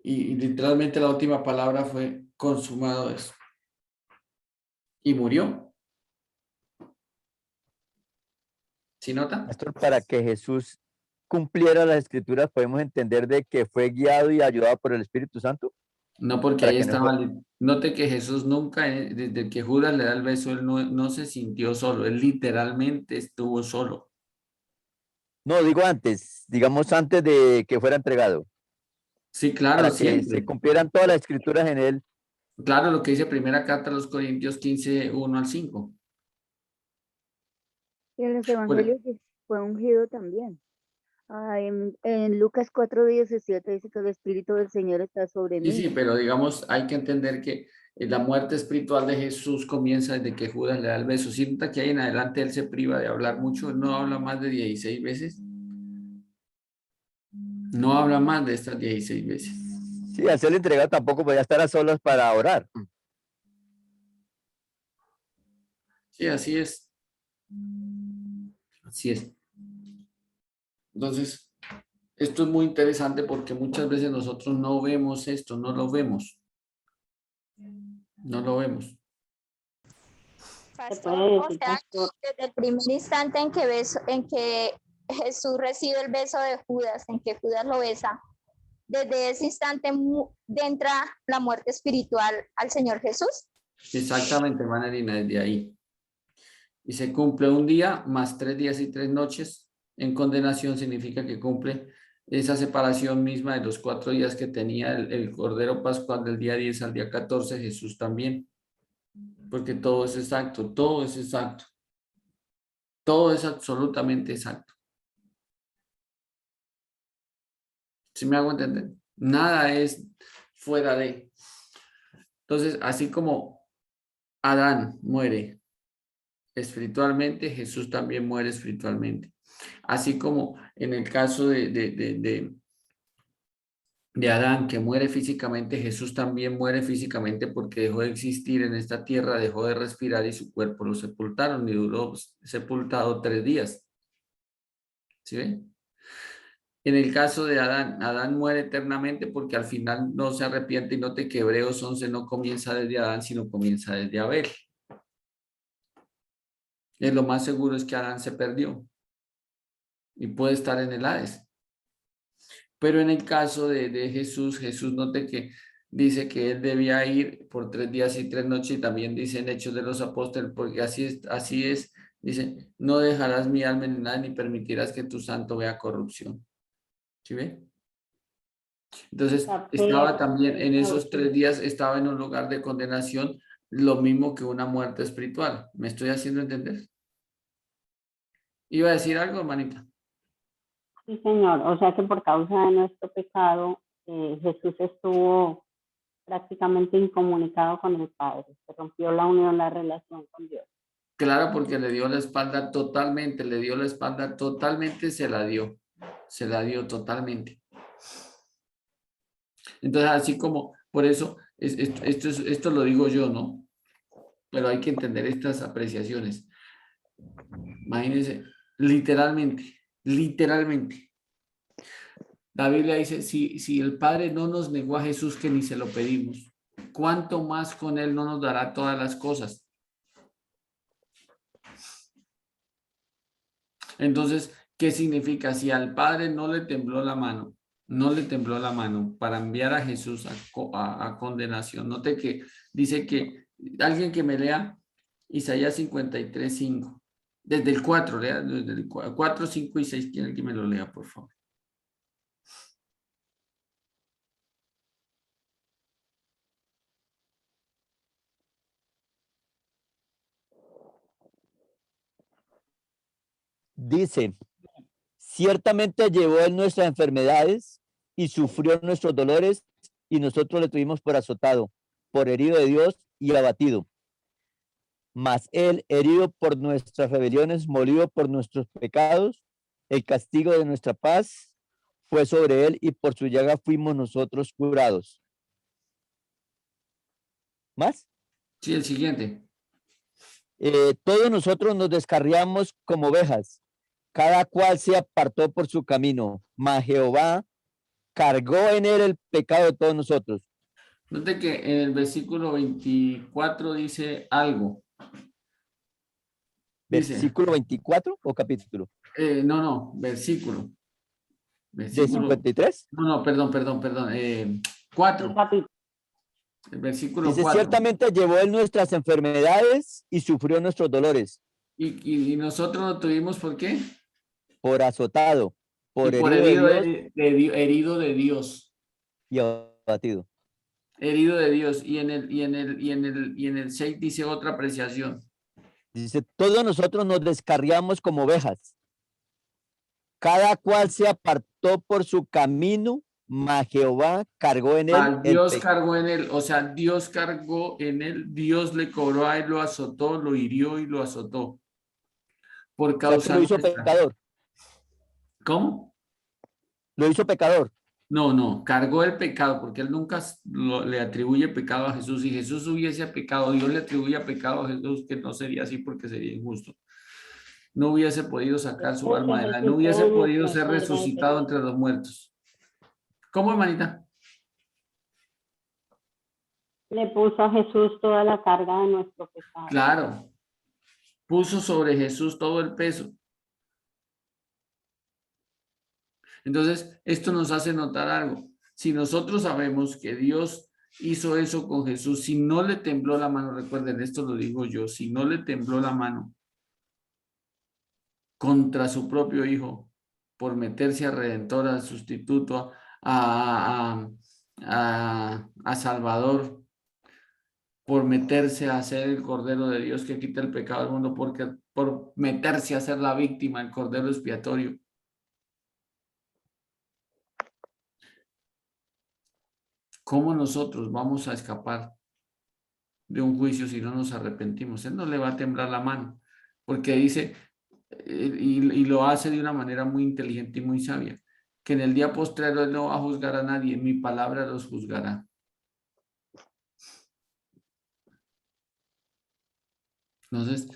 Y literalmente la última palabra fue consumado es. Y murió. ¿Sí nota? Pastor, para que Jesús cumpliera las escrituras, podemos entender de que fue guiado y ayudado por el Espíritu Santo, No porque para ahí que no fue. estaba. Note que Jesús nunca, desde que Judas le da el beso, él no se sintió solo. Él literalmente estuvo solo. No, digo antes, digamos antes de que fuera entregado, Sí, claro, para que se siempre. cumplieran todas las escrituras en él. Claro, lo que dice primera carta a los Corintios 15, 1 al 5. Y en los Por- evangelios fue ungido también. En Lucas 4:17 dice que el Espíritu del Señor está sobre Sí, mí. sí, pero digamos, hay que entender que la muerte espiritual de Jesús comienza desde que Judas le da el beso. Sienta que ahí en adelante él se priva de hablar mucho, él no habla más de 16 veces. No habla más de estas 16 veces. Sí, al ser entregado tampoco podía estar a solas para orar. Sí, así es. Así es. Entonces, esto es muy interesante porque muchas veces nosotros no vemos esto, no lo vemos. No lo vemos. Pastor, o sea, desde el primer instante en que Jesús recibe el beso de Judas, en que Judas lo besa, desde ese instante entra la muerte espiritual al Señor Jesús. Exactamente, Manelina, desde ahí. Y se cumple un día más 3 días y 3 noches. En condenación significa que cumple esa separación misma de los 4 días que tenía el Cordero Pascual del día 10 al día 14, Jesús también. Porque todo es exacto, todo es exacto. Todo es absolutamente exacto. ¿Sí me hago entender? Nada es fuera de. Entonces, así como Adán muere espiritualmente, Jesús también muere espiritualmente. Así como en el caso de Adán, que muere físicamente, Jesús también muere físicamente porque dejó de existir en esta tierra, dejó de respirar y su cuerpo lo sepultaron y duró sepultado 3 días. ¿Sí ven? En el caso de Adán, Adán muere eternamente porque al final no se arrepiente y note que Hebreos 11 no comienza desde Adán, sino comienza desde Abel. Y lo más seguro es que Adán se perdió y puede estar en el Hades. Pero en el caso de Jesús, Jesús note que dice que él debía ir por 3 días y 3 noches y también dice en Hechos de los Apóstoles, porque así es, dice, no dejarás mi alma en nada ni permitirás que tu santo vea corrupción. ¿Sí ve? Entonces, estaba también en esos 3 días, estaba en un lugar de condenación, lo mismo que una muerte espiritual. ¿Me estoy haciendo entender? ¿Iba a decir algo, hermanita? Sí, Señor. O sea que por causa de nuestro pecado, Jesús estuvo prácticamente incomunicado con el Padre. Se rompió la unión, la relación con Dios. Claro, porque le dio la espalda totalmente, le dio la espalda totalmente, se la dio totalmente. Entonces, así como, por eso, esto lo digo yo, ¿no? Pero hay que entender estas apreciaciones. Imagínense, literalmente. La Biblia dice, si el Padre no nos negó a Jesús, que ni se lo pedimos, ¿cuánto más con Él no nos dará todas las cosas? Entonces, ¿qué significa? Si al Padre no le tembló la mano, para enviar a Jesús a condenación. Note que dice que alguien que me lea Isaías 53:5, desde el 4, lea desde el 4, 5 y 6, quiere que me lo lea, por favor. Dice, ciertamente llevó él nuestras enfermedades y sufrió nuestros dolores, y nosotros le tuvimos por azotado, por herido de Dios y abatido. Mas él, herido por nuestras rebeliones, molido por nuestros pecados, el castigo de nuestra paz fue sobre él, y por su llaga fuimos nosotros curados. ¿Más? Sí, el siguiente. Todos nosotros nos descarriamos como ovejas, cada cual se apartó por su camino, mas Jehová cargó en él el pecado de todos nosotros. Note que en el versículo 24 dice algo. Dice, ¿Versículo 24 o capítulo? no, versículo. ¿De Versículo, 53? no, perdón. 4, El capítulo. el versículo Dice, 4. ciertamente llevó él nuestras enfermedades y sufrió nuestros dolores, Y nosotros lo tuvimos, ¿por qué? por azotado, Y por por herido de Dios herido de Dios. y abatido. Herido de Dios. Y en el 6 dice otra apreciación. Dice, todos nosotros nos descarriamos como ovejas. Cada cual se apartó por su camino, mas Jehová cargó en él el Dios pecado. cargó en él, o sea, Dios cargó en él, Dios le cobró a él, lo azotó, lo hirió y lo azotó. Por O sea, que causa lo hizo nuestra. pecador. ¿Cómo? Lo hizo pecador. No, cargó el pecado, porque él nunca le atribuye pecado a Jesús. Si Jesús hubiese pecado, Dios le atribuye pecado a Jesús, que no sería así porque sería injusto. No hubiese podido sacar su Porque alma de la, Jesús no hubiese llevó podido nuestra ser carga de resucitado pecado. entre los muertos. ¿Cómo, hermanita? Le puso a Jesús toda la carga de nuestro pecado. Claro, puso sobre Jesús todo el peso. Entonces, esto nos hace notar algo. Si nosotros sabemos que Dios hizo eso con Jesús, si no le tembló la mano, recuerden, esto lo digo yo, si no le tembló la mano contra su propio hijo por meterse a redentor, al sustituto, a Salvador, por meterse a ser el Cordero de Dios que quita el pecado del mundo, por meterse a ser la víctima, el Cordero expiatorio. ¿Cómo nosotros vamos a escapar de un juicio si no nos arrepentimos? Él no le va a temblar la mano, porque dice, y lo hace de una manera muy inteligente y muy sabia, que en el día postrero él no va a juzgar a nadie, mi palabra los juzgará. Entonces,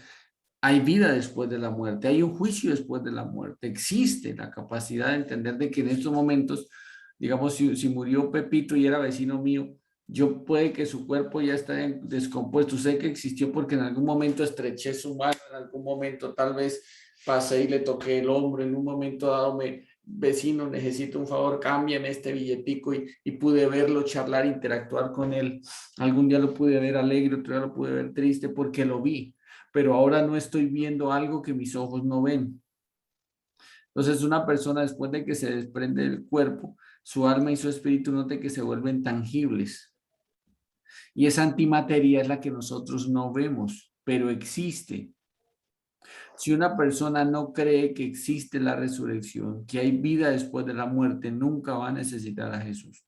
hay vida después de la muerte, hay un juicio después de la muerte, existe la capacidad de entender de que en estos momentos, digamos, si murió Pepito y era vecino mío, yo puede que su cuerpo ya está descompuesto, sé que existió porque en algún momento estreché su mano, en algún momento tal vez pasé y le toqué el hombro, en un momento dado vecino, necesito un favor, cámbiame este billetico y pude verlo, charlar, interactuar con él. Algún día lo pude ver alegre, otro día lo pude ver triste porque lo vi, pero ahora no estoy viendo algo que mis ojos no ven. Entonces una persona después de que se desprende del cuerpo, su alma y su espíritu note que se vuelven tangibles. Y esa antimateria es la que nosotros no vemos, pero existe. Si una persona no cree que existe la resurrección, que hay vida después de la muerte, nunca va a necesitar a Jesús.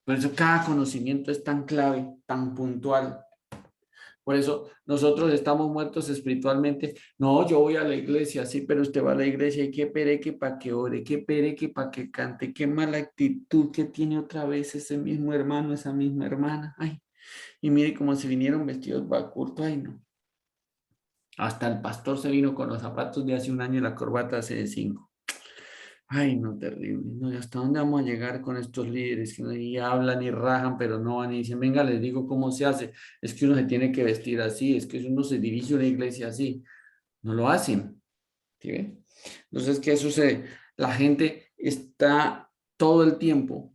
Por eso cada conocimiento es tan clave, tan puntual. Por eso nosotros estamos muertos espiritualmente. No, yo voy a la iglesia, sí, pero usted va a la iglesia y qué pereque para que ore, qué pereque para que cante, qué mala actitud que tiene otra vez ese mismo hermano, esa misma hermana. Ay, y mire cómo se vinieron vestidos bacurto, ay no. Hasta el pastor se vino con los zapatos de hace un año y la corbata hace de 5. Ay, no, terrible. No, ¿y hasta dónde vamos a llegar con estos líderes que ni hablan ni rajan, pero no van y dicen, venga, les digo cómo se hace? Es que uno se tiene que vestir así, es que uno se dirige a una iglesia así. No lo hacen. ¿Sí ve? Entonces, ¿qué sucede? La gente está todo el tiempo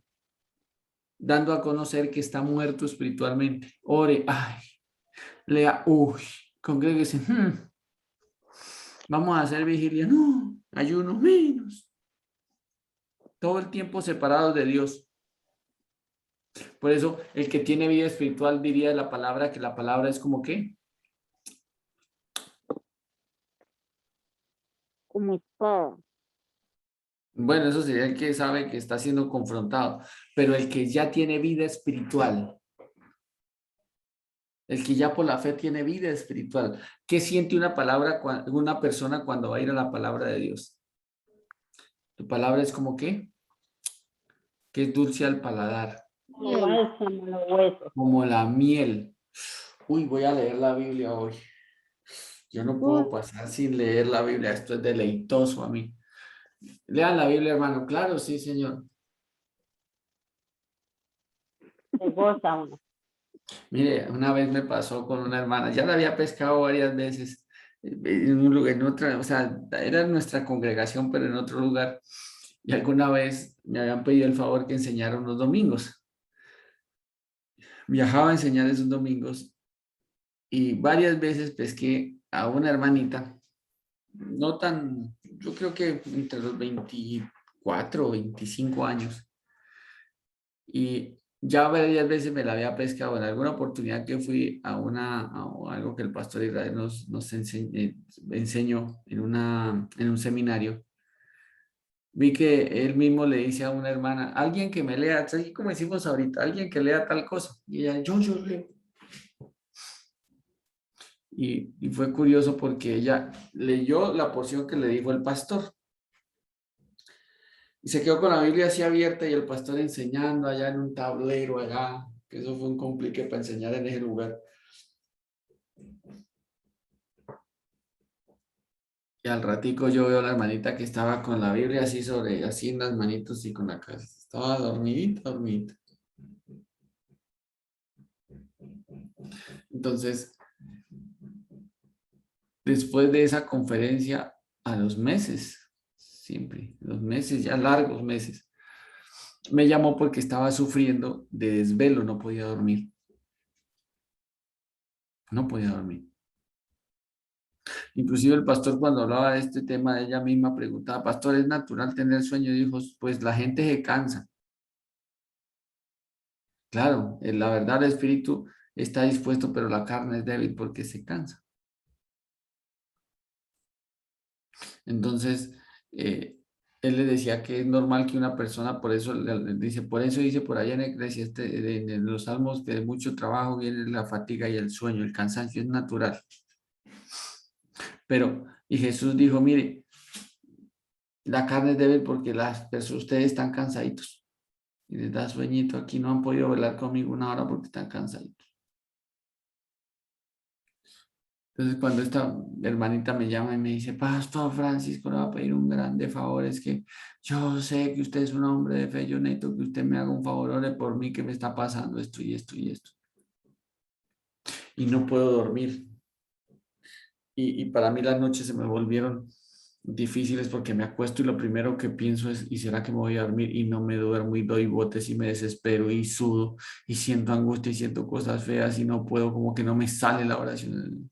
dando a conocer que está muerto espiritualmente. Ore, ay, lea, uy, congréguese, vamos a hacer vigilia, no, ayuno menos. Todo el tiempo separados de Dios. Por eso, el que tiene vida espiritual diría la palabra que la palabra es como ¿qué? Como espada. Bueno, eso sería el que sabe que está siendo confrontado, pero el que ya tiene vida espiritual, el que ya por la fe tiene vida espiritual, ¿qué siente una persona cuando va a ir a la palabra de Dios? Tu palabra es como ¿qué? Que es dulce al paladar, Como bálsamo los huesos. como la miel. Uy, voy a leer la Biblia hoy. Yo no puedo pasar sin leer la Biblia, esto es deleitoso a mí. Lean la Biblia, hermano. Claro, sí, señor. Se goza uno. Mire, una vez me pasó con una hermana, ya la había pescado varias veces en un lugar, en otra, o sea, era nuestra congregación, pero en otro lugar. Y alguna vez me habían pedido el favor que enseñara unos domingos. Viajaba a enseñar esos domingos y varias veces pesqué a una hermanita, no tan, yo creo que entre los 24 o 25 años. Y ya varias veces me la había pescado. En alguna oportunidad que fui a algo que el pastor Israel nos enseñó en un seminario, vi que él mismo le dice a una hermana, alguien que me lea, así como decimos ahorita, alguien que lea tal cosa. Y ella, yo leo. Y fue curioso porque ella leyó la porción que le dijo el pastor. Y se quedó con la Biblia así abierta y el pastor enseñando allá en un tablero allá, que eso fue un complique para enseñar en ese lugar. Y al ratico yo veo a la hermanita que estaba con la Biblia así en las manitos y con la cabeza. Estaba dormidita, dormidita. Entonces, después de esa conferencia, a los meses, siempre, los meses, ya largos meses, me llamó porque estaba sufriendo de desvelo, no podía dormir. No podía dormir. Inclusive el pastor cuando hablaba de este tema, ella misma preguntaba, pastor, ¿es natural tener sueño? Y dijo, pues la gente se cansa. Claro, la verdad el espíritu está dispuesto, pero la carne es débil porque se cansa. Entonces, él le decía que es normal que una persona, por eso dice por allá en Eclesiastés, en los Salmos, que de mucho trabajo viene la fatiga y el sueño, el cansancio es natural. Pero, y Jesús dijo, mire, la carne es débil porque ustedes están cansaditos. Y les da sueñito, aquí no han podido velar conmigo una hora porque están cansaditos. Entonces cuando esta hermanita me llama y me dice, Pastor Francisco, le va a pedir un grande favor, es que yo sé que usted es un hombre de fe, yo necesito que usted me haga un favor, ore por mí, que me está pasando esto y esto y esto. Y no puedo dormir. Y para mí las noches se me volvieron difíciles porque me acuesto y lo primero que pienso es, ¿y será que me voy a dormir? Y no me duermo y doy botes y me desespero y sudo y siento angustia y siento cosas feas y no puedo, como que no me sale la oración.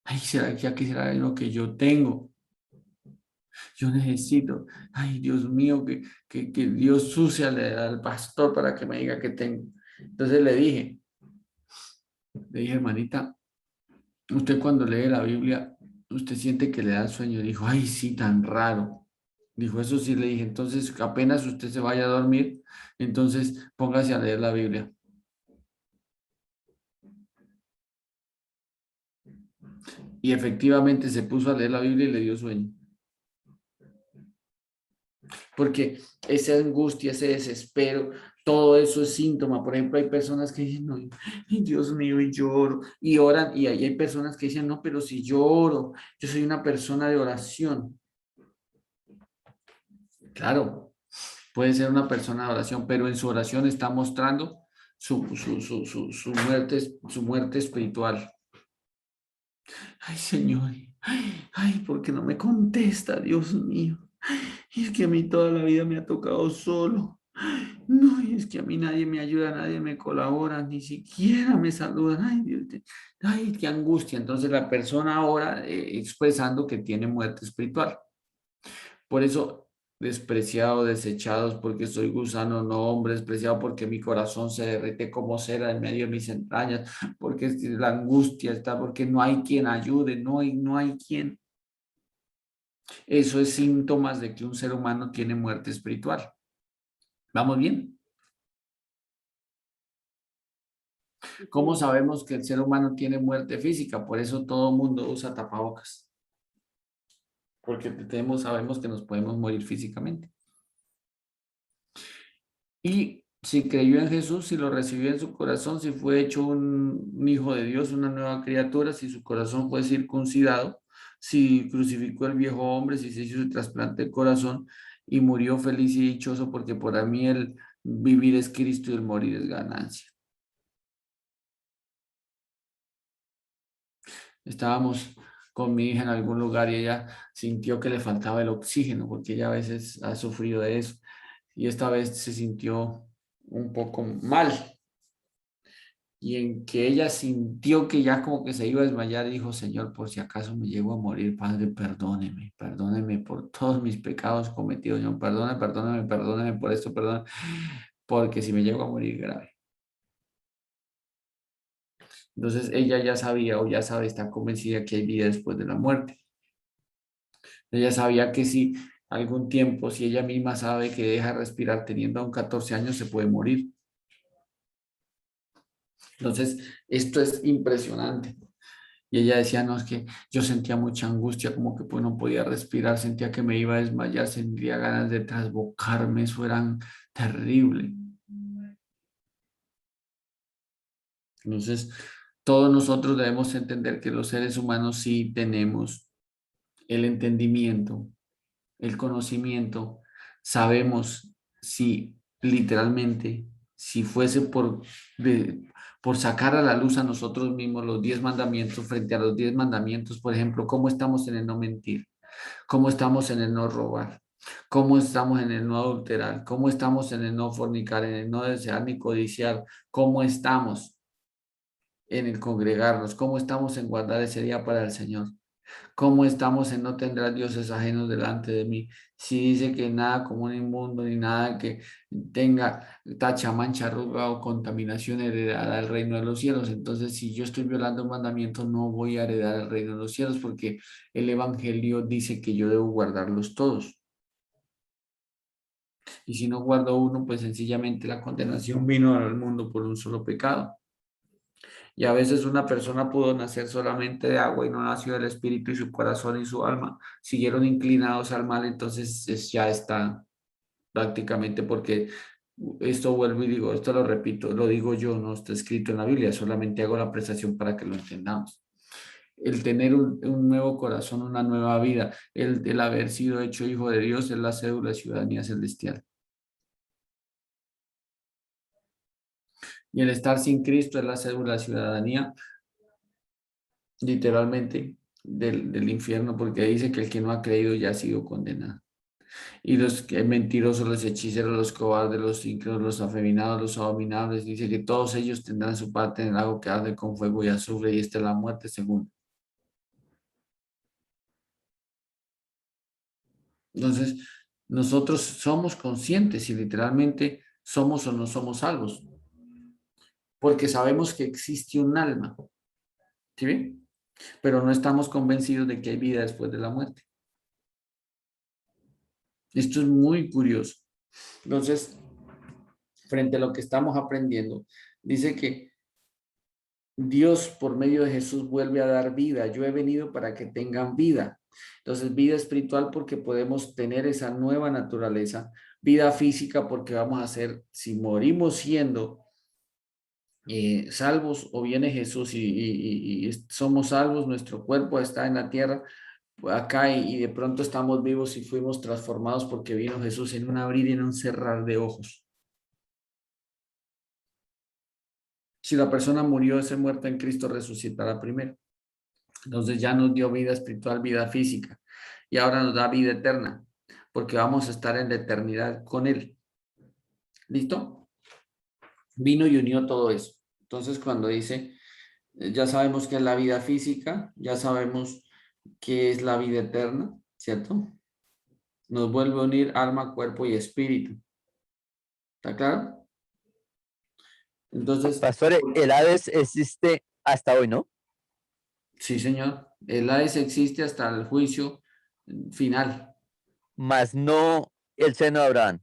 Ay, ¿será que aquí será lo que yo tengo? Yo necesito, ay, Dios mío, que Dios use al pastor para que me diga que tengo. Entonces le dije, hermanita, usted cuando lee la Biblia, usted siente que le da sueño. Dijo, ay, sí, tan raro. Dijo, eso sí, le dije, entonces apenas usted se vaya a dormir, entonces póngase a leer la Biblia. Y efectivamente se puso a leer la Biblia y le dio sueño. Porque esa angustia, ese desespero, todo eso es síntoma. Por ejemplo, hay personas que dicen, no, Dios mío, y lloro, y oran, y ahí hay personas que dicen, no, pero si yo oro, yo soy una persona de oración. Claro, puede ser una persona de oración, pero en su oración está mostrando su muerte espiritual. Ay, Señor, ay, ¿por qué no me contesta, Dios mío? Es que a mí toda la vida me ha tocado solo. No, es que a mí nadie me ayuda, nadie me colabora, ni siquiera me saludan. Ay, Dios, ay, qué angustia. Entonces la persona ahora expresando que tiene muerte espiritual. Por eso, despreciado, desechados, porque soy gusano, no hombre, despreciado porque mi corazón se derrite como cera en medio de mis entrañas, porque la angustia está, porque no hay quien ayude, no hay quien. Eso es síntomas de que un ser humano tiene muerte espiritual. ¿Vamos bien? ¿Cómo sabemos que el ser humano tiene muerte física? Por eso todo el mundo usa tapabocas. Porque sabemos que nos podemos morir físicamente. Y si creyó en Jesús, si lo recibió en su corazón, si fue hecho un hijo de Dios, una nueva criatura, si su corazón fue circuncidado, si crucificó el viejo hombre, si se hizo el trasplante de corazón y murió feliz y dichoso, porque para mí el vivir es Cristo y el morir es ganancia. Estábamos con mi hija en algún lugar y ella sintió que le faltaba el oxígeno, porque ella a veces ha sufrido de eso. Y esta vez se sintió un poco mal. Y en que ella sintió que ya como que se iba a desmayar, dijo, Señor, por si acaso me llego a morir, Padre, perdóneme, perdóneme por todos mis pecados cometidos, Señor, perdóneme, perdóneme, perdóneme por esto, perdóneme, porque si me llego a morir grave. Entonces ella ya sabía o ya sabe, está convencida que hay vida después de la muerte. Ella sabía que si algún tiempo, si ella misma sabe que deja de respirar teniendo aún 14 años, se puede morir. Entonces, esto es impresionante. Y ella decía, no, es que yo sentía mucha angustia, como que pues no podía respirar, sentía que me iba a desmayar, sentía ganas de trasbocarme, eso era terrible. Entonces, todos nosotros debemos entender que los seres humanos sí tenemos el entendimiento, el conocimiento, sabemos si literalmente, si fuese por sacar a la luz a nosotros mismos los 10 mandamientos frente a los 10 mandamientos, por ejemplo, cómo estamos en el no mentir, cómo estamos en el no robar, cómo estamos en el no adulterar, cómo estamos en el no fornicar, en el no desear ni codiciar, cómo estamos en el congregarnos, cómo estamos en guardar ese día para el Señor. ¿Cómo estamos en no tendrás dioses ajenos delante de mí? Si dice que nada como un inmundo ni nada que tenga tacha, mancha, arruga o contaminación heredará el reino de los cielos. Entonces, si yo estoy violando un mandamiento, no voy a heredar el reino de los cielos porque el Evangelio dice que yo debo guardarlos todos. Y si no guardo uno, pues sencillamente la condenación vino al mundo por un solo pecado. Y a veces una persona pudo nacer solamente de agua y no nació del espíritu y su corazón y su alma siguieron inclinados al mal, entonces ya está prácticamente porque esto vuelvo y digo, esto lo repito, lo digo yo, no está escrito en la Biblia, solamente hago la apreciación para que lo entendamos. El tener un nuevo corazón, una nueva vida, el haber sido hecho hijo de Dios es la cédula de ciudadanía celestial. Y el estar sin Cristo es la cédula de ciudadanía literalmente del infierno, porque dice que el que no ha creído ya ha sido condenado. Y los mentirosos, los hechiceros, los cobardes, los íncredos, los afeminados, los abominables, dice que todos ellos tendrán su parte en el lago que arde con fuego y azufre, y esta es la muerte segunda. Entonces, nosotros somos conscientes si literalmente somos o no somos salvos, porque sabemos que existe un alma, ¿sí ven? Pero no estamos convencidos de que hay vida después de la muerte. Esto es muy curioso. Entonces, frente a lo que estamos aprendiendo, dice que Dios por medio de Jesús vuelve a dar vida. Yo he venido para que tengan vida. Entonces, vida espiritual porque podemos tener esa nueva naturaleza. Vida física porque vamos a ser, si morimos siendo salvos o viene Jesús y somos salvos, nuestro cuerpo está en la tierra, acá y de pronto estamos vivos y fuimos transformados porque vino Jesús en un abrir y en un cerrar de ojos. Si la persona murió de ser muerta en Cristo, resucitará primero. Entonces ya nos dio vida espiritual, vida física. Y ahora nos da vida eterna, porque vamos a estar en la eternidad con Él. ¿Listo? Vino y unió todo eso. Entonces cuando dice, ya sabemos qué es la vida física, ya sabemos qué es la vida eterna, ¿cierto? Nos vuelve a unir alma, cuerpo y espíritu. ¿Está claro? Entonces, Pastor, el Hades existe hasta hoy, ¿no? sí, señor. El Hades existe hasta el juicio final. Más no el seno de Abraham.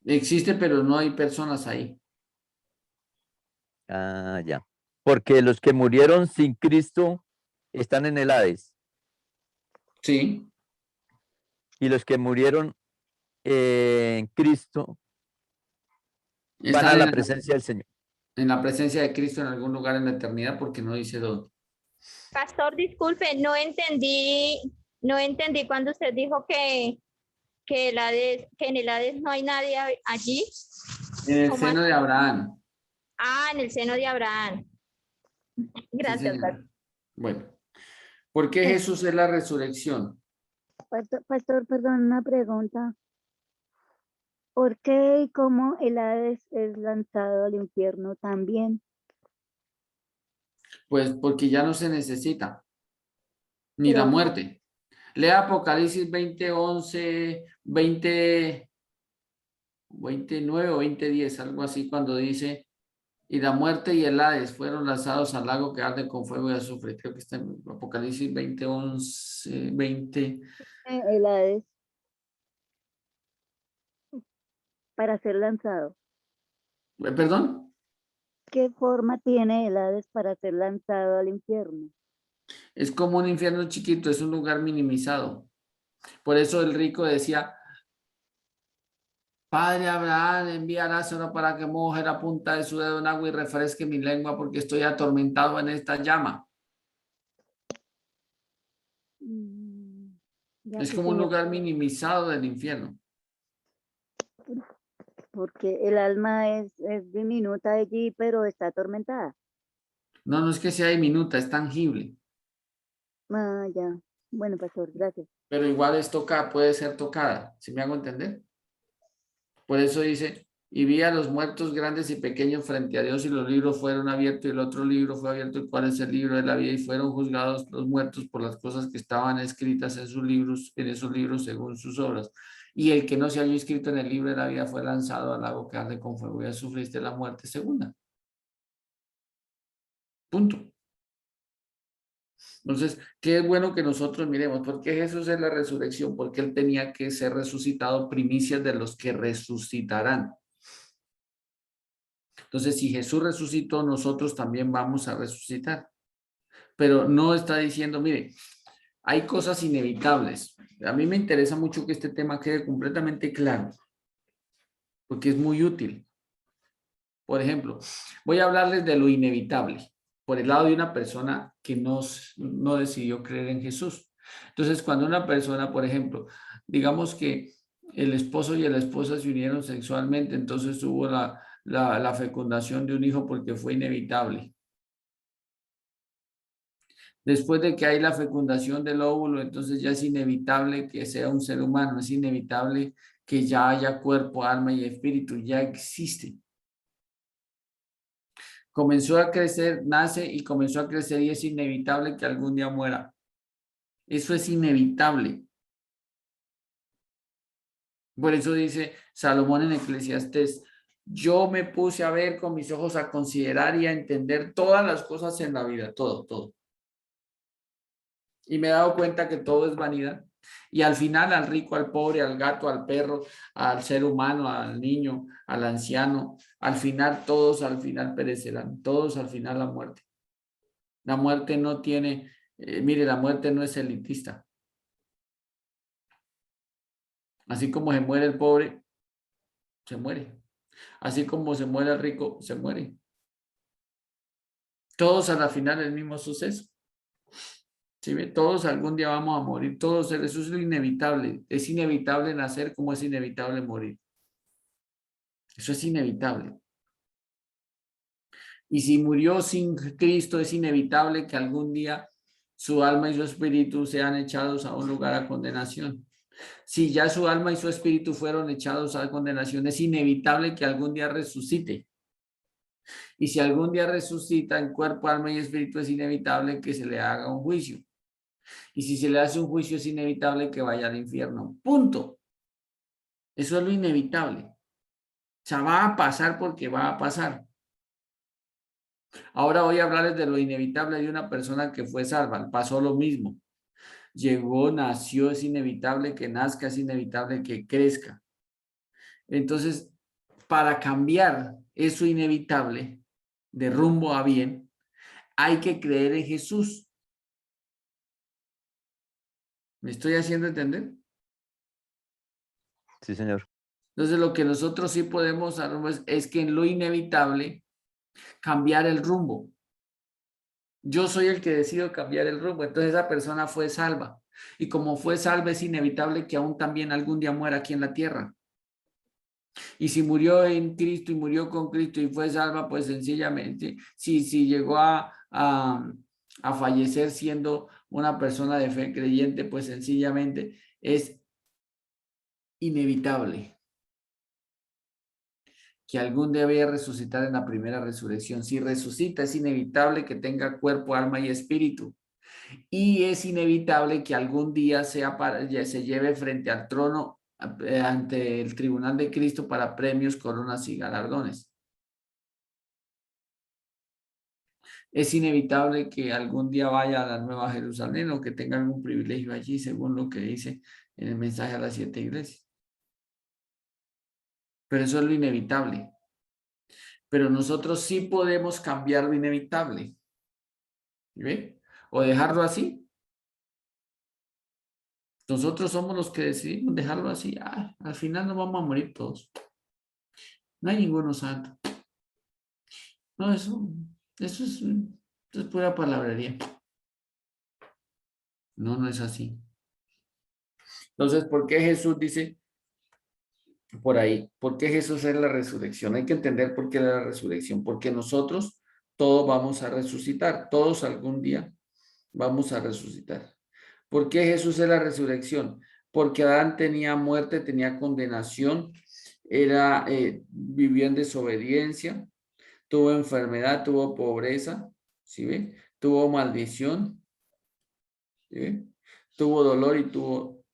Existe, pero no hay personas ahí. Ah, ya. Porque los que murieron sin Cristo están en el Hades. Sí, Y los que murieron en Cristo van a están la presencia del Señor. en la presencia de Cristo en algún lugar en la eternidad porque no dice dónde. Pastor, disculpe, no entendí cuando usted dijo que en el Hades no hay nadie allí. En el ¿Cómo seno así? de Abraham. Ah, en el seno de Abraham. Sí, Gracias, señora. pastor. Bueno, ¿por qué Jesús es la resurrección? Pastor, perdón, una pregunta. ¿Por qué y cómo el Hades es lanzado al infierno también? Pues porque ya no se necesita, ni Pero la aún muerte. Lea Apocalipsis 20, 11, 20, 29 o 20:10, algo así, cuando dice, y la muerte y el Hades fueron lanzados al lago que arde con fuego y azufre. Creo que está en Apocalipsis 20, 11, 20. el Hades para ser lanzado. ¿Perdón? ¿Qué forma tiene el Hades para ser lanzado al infierno? Es como un infierno chiquito, es un lugar minimizado. Por eso el rico decía, Padre Abraham, envía a Lázaro para que moje la punta de su dedo en agua y refresque mi lengua porque estoy atormentado en esta llama. Ya, Es sí, como un señor, lugar minimizado del infierno. porque el alma es diminuta allí, pero está atormentada. No, no es que sea diminuta, es tangible, Ah, ya. Bueno, pastor, gracias. pero igual es toca, puede ser tocada. ¿Sí me hago entender? Por eso dice, y vi a los muertos grandes y pequeños frente a Dios y los libros fueron abiertos y el otro libro fue abierto, el cual es el libro de la vida y fueron juzgados los muertos por las cosas que estaban escritas en sus libros, en esos libros según sus obras. Y el que no se halló inscrito en el libro de la vida fue lanzado al lago que arde con fuego y azufre de la muerte segunda. Punto. Entonces, qué es bueno que nosotros miremos, porque Jesús es la resurrección, porque Él tenía que ser resucitado primicias de los que resucitarán. Entonces, si Jesús resucitó, nosotros también vamos a resucitar. Pero no está diciendo, mire, hay cosas inevitables. A mí me interesa mucho que este tema quede completamente claro, porque es muy útil. Por ejemplo, voy a hablarles de lo inevitable, por el lado de una persona que no decidió creer en Jesús. Entonces, cuando una persona, por ejemplo, digamos que el esposo y la esposa se unieron sexualmente, entonces hubo la fecundación de un hijo porque fue inevitable. Después de que hay la fecundación del óvulo, entonces ya es inevitable que sea un ser humano, es inevitable que ya haya cuerpo, alma y espíritu, ya existe. Comenzó a crecer, nace y comenzó a crecer y es inevitable que algún día muera. Eso es inevitable. Por eso dice Salomón en Eclesiastés, yo me puse a ver con mis ojos, a considerar y a entender todas las cosas en la vida, todo, todo. Y me he dado cuenta que todo es vanidad. Y al final, al rico, al pobre, al gato, al perro, al ser humano, al niño, al anciano, al final, todos al final perecerán, todos al final la muerte. La muerte no tiene, mire, la muerte no es elitista. Así como se muere el pobre, se muere. Así como se muere el rico, se muere. Todos a la final el mismo suceso. ¿Sí ve? Todos algún día vamos a morir, todos, eso es lo inevitable. Es inevitable nacer como es inevitable morir. Eso es inevitable. Y si murió sin Cristo, es inevitable que algún día su alma y su espíritu sean echados a un lugar a condenación. Si ya su alma y su espíritu fueron echados a condenación, es inevitable que algún día resucite. Y si algún día resucita en cuerpo, alma y espíritu, es inevitable que se le haga un juicio. Y si se le hace un juicio, es inevitable que vaya al infierno. Punto. Eso es lo inevitable. O sea, va a pasar porque va a pasar. Ahora voy a hablarles de lo inevitable de una persona que fue salva. Pasó lo mismo. Llegó, nació, es inevitable que nazca, es inevitable que crezca. Entonces, para cambiar eso inevitable de rumbo a bien, hay que creer en Jesús. ¿Me estoy haciendo entender? Sí, señor. Entonces, lo que nosotros sí podemos hacer es que en lo inevitable cambiar el rumbo. Yo soy el que decido cambiar el rumbo. Entonces esa persona fue salva. Y como fue salva, es inevitable que aún también algún día muera aquí en la tierra. Y si murió en Cristo y murió con Cristo y fue salva, pues sencillamente, si llegó a fallecer siendo una persona de fe creyente, pues sencillamente es inevitable que algún día vaya a resucitar en la primera resurrección. Si resucita, es inevitable que tenga cuerpo, alma y espíritu. Y es inevitable que algún día se lleve frente al trono ante el tribunal de Cristo para premios, coronas y galardones. Es inevitable que algún día vaya a la Nueva Jerusalén o que tenga algún privilegio allí, según lo que dice en el mensaje a las 7 iglesias. Pero eso es lo inevitable. Pero nosotros sí podemos cambiar lo inevitable. ¿Ve? O dejarlo así. Nosotros somos los que decidimos dejarlo así. Al final nos vamos a morir todos. No hay ninguno santo. No, eso es pura palabrería. No, no es así. Entonces, ¿por qué Jesús dice por ahí? ¿Por qué Jesús es la resurrección? Hay que entender por qué es la resurrección. Porque nosotros todos vamos a resucitar. Todos algún día vamos a resucitar. ¿Por qué Jesús es la resurrección? Porque Adán tenía muerte, tenía condenación, vivió en desobediencia, tuvo enfermedad, tuvo pobreza, ¿sí ve? Tuvo maldición, ¿sí ve? Tuvo dolor y tuvo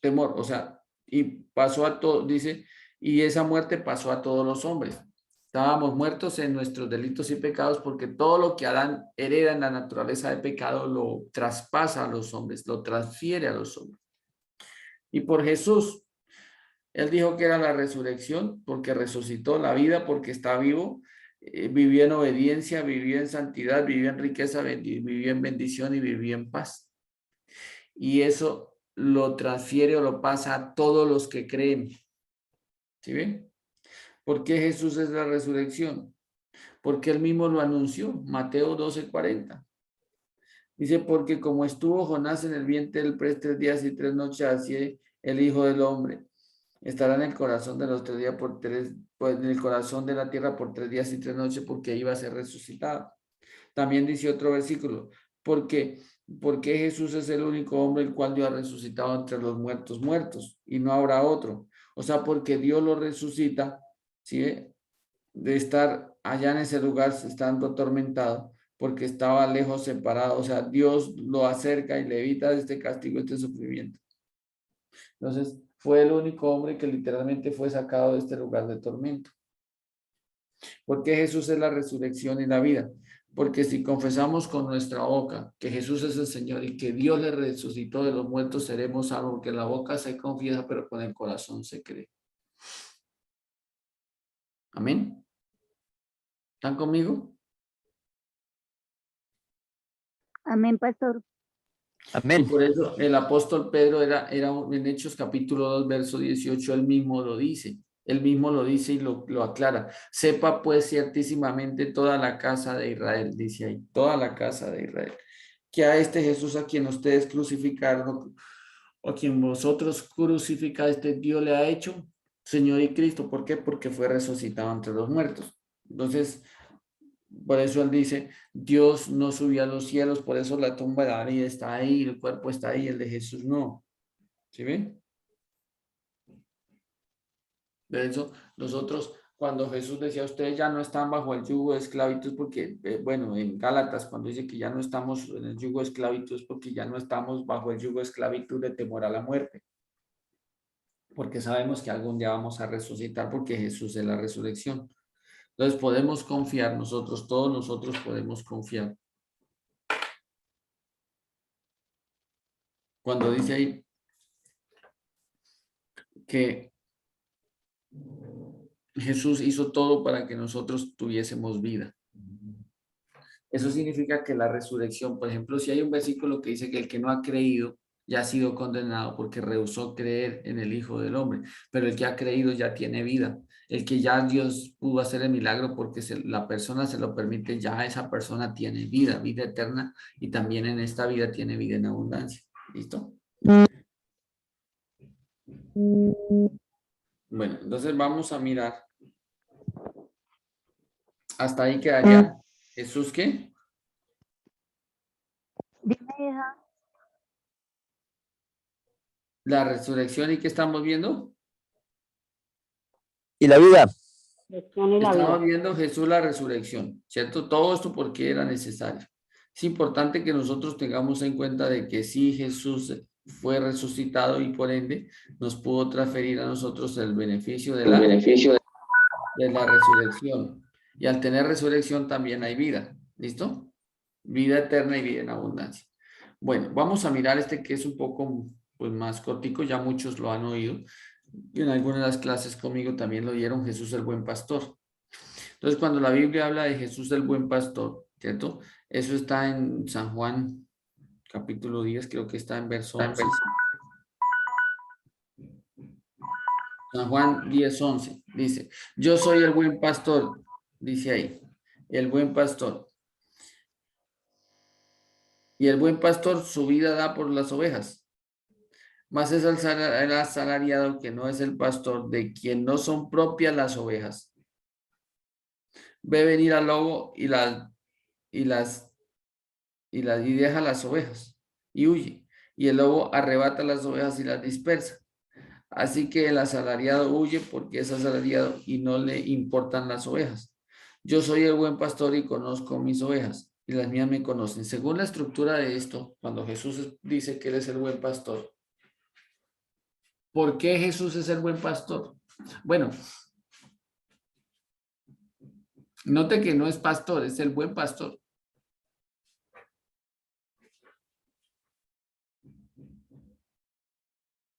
temor, o sea, y pasó a todo, dice, y esa muerte pasó a todos los hombres. Estábamos muertos en nuestros delitos y pecados porque todo lo que Adán hereda en la naturaleza de pecado lo traspasa a los hombres, lo transfiere a los hombres. Y por Jesús, él dijo que era la resurrección porque resucitó la vida, porque está vivo, vivió en obediencia, vivió en santidad, vivió en riqueza, vivió en bendición y vivió en paz. Y eso lo transfiere o lo pasa a todos los que creen. ¿Sí ven? ¿Por qué Jesús es la resurrección? Porque él mismo lo anunció, Mateo 12:40. Dice, porque como estuvo Jonás en el vientre del pez 3 días y 3 noches, así el Hijo del Hombre estará en el corazón de los 3 días pues en el corazón de la tierra por 3 días y 3 noches, porque iba a ser resucitado. También dice otro versículo, porque Jesús es el único hombre el cual Dios ha resucitado entre los muertos y no habrá otro. O sea, porque Dios lo resucita, ¿sí? De estar allá en ese lugar estando atormentado, porque estaba lejos, separado. O sea, Dios lo acerca y le evita este castigo, este sufrimiento. Entonces, fue el único hombre que literalmente fue sacado de este lugar de tormento. ¿Por qué Jesús es la resurrección y la vida? Porque si confesamos con nuestra boca que Jesús es el Señor y que Dios le resucitó de los muertos, seremos salvos, porque la boca se confiesa, pero con el corazón se cree. Amén. ¿Están conmigo? Amén, pastor. Y Amén. por eso el apóstol Pedro era en Hechos capítulo 2, verso 18, él mismo lo dice. Él mismo lo dice y lo aclara. Sepa pues ciertísimamente toda la casa de Israel, dice ahí, toda la casa de Israel, que a este Jesús a quien ustedes crucificaron, o a quien vosotros crucificaste, Dios le ha hecho Señor y Cristo. ¿Por qué? Porque fue resucitado entre los muertos. Entonces, por eso él dice, Dios no subió a los cielos, por eso la tumba de David está ahí, el cuerpo está ahí, el de Jesús no. ¿Sí ven? De eso, nosotros, cuando Jesús decía, ustedes ya no están bajo el yugo de esclavitud, porque, bueno, en Gálatas, cuando dice que ya no estamos en el yugo de esclavitud, es porque ya no estamos bajo el yugo de esclavitud de temor a la muerte. Porque sabemos que algún día vamos a resucitar, porque Jesús es la resurrección. Entonces podemos confiar, todos nosotros podemos confiar. Cuando dice ahí que Jesús hizo todo para que nosotros tuviésemos vida. Eso significa que la resurrección, por ejemplo, si hay un versículo que dice que el que no ha creído ya ha sido condenado porque rehusó creer en el Hijo del Hombre, pero el que ha creído ya tiene vida. El que ya Dios pudo hacer el milagro porque la persona se lo permite, ya esa persona tiene vida, vida eterna, y también en esta vida tiene vida en abundancia. ¿Listo? Bueno, entonces vamos a mirar. Hasta ahí quedaría. ¿Jesús qué? Dime, hija. La resurrección, ¿y qué estamos viendo? Y la vida. Resurrección y la Estamos vida. viendo Jesús la resurrección, ¿cierto? Todo esto porque era necesario. Es importante que nosotros tengamos en cuenta de que sí, Jesús fue resucitado y por ende nos pudo transferir a nosotros el beneficio de la resurrección. Y al tener resurrección también hay vida, ¿listo? Vida eterna y vida en abundancia. Bueno, vamos a mirar este que es un poco pues, más cortico, ya muchos lo han oído. Y en algunas de las clases conmigo también lo oyeron, Jesús el buen pastor. Entonces, cuando la Biblia habla de Jesús el buen pastor, ¿cierto? Eso está en San Juan, capítulo 10, creo que está en verso 11. San Juan 10, 11, dice, yo soy el buen pastor, dice ahí, el buen pastor. Y el buen pastor su vida da por las ovejas. Mas es el asalariado que no es el pastor, de quien no son propias las ovejas. Ve venir al lobo y deja las ovejas y huye. Y el lobo arrebata las ovejas y las dispersa. Así que el asalariado huye porque es asalariado y no le importan las ovejas. Yo soy el buen pastor y conozco mis ovejas y las mías me conocen. Según la estructura de esto, cuando Jesús dice que él es el buen pastor, ¿por qué Jesús es el buen pastor? Bueno, note que no es pastor, es el buen pastor.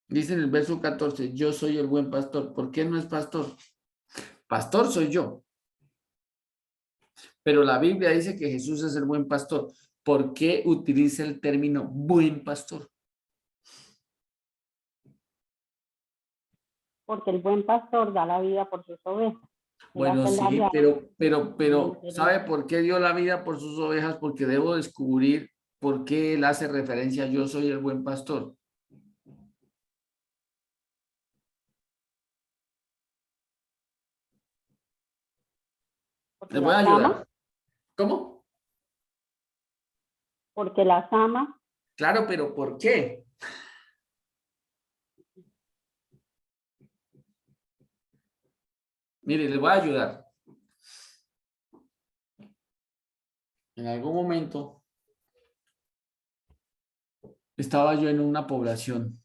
Dice en el verso 14, yo soy el buen pastor. ¿Por qué no es pastor? Pastor soy yo. Pero la Biblia dice que Jesús es el buen pastor. ¿Por qué utiliza el término buen pastor? Porque el buen pastor da la vida por sus ovejas. Bueno, sí, pero, ¿sabe por qué dio la vida por sus ovejas? Porque debo descubrir por qué él hace referencia a yo soy el buen pastor. ¿Les voy a ayudar? ¿Cómo? Porque las ama. Claro, pero ¿por qué? Mire, les voy a ayudar. En algún momento estaba yo en una población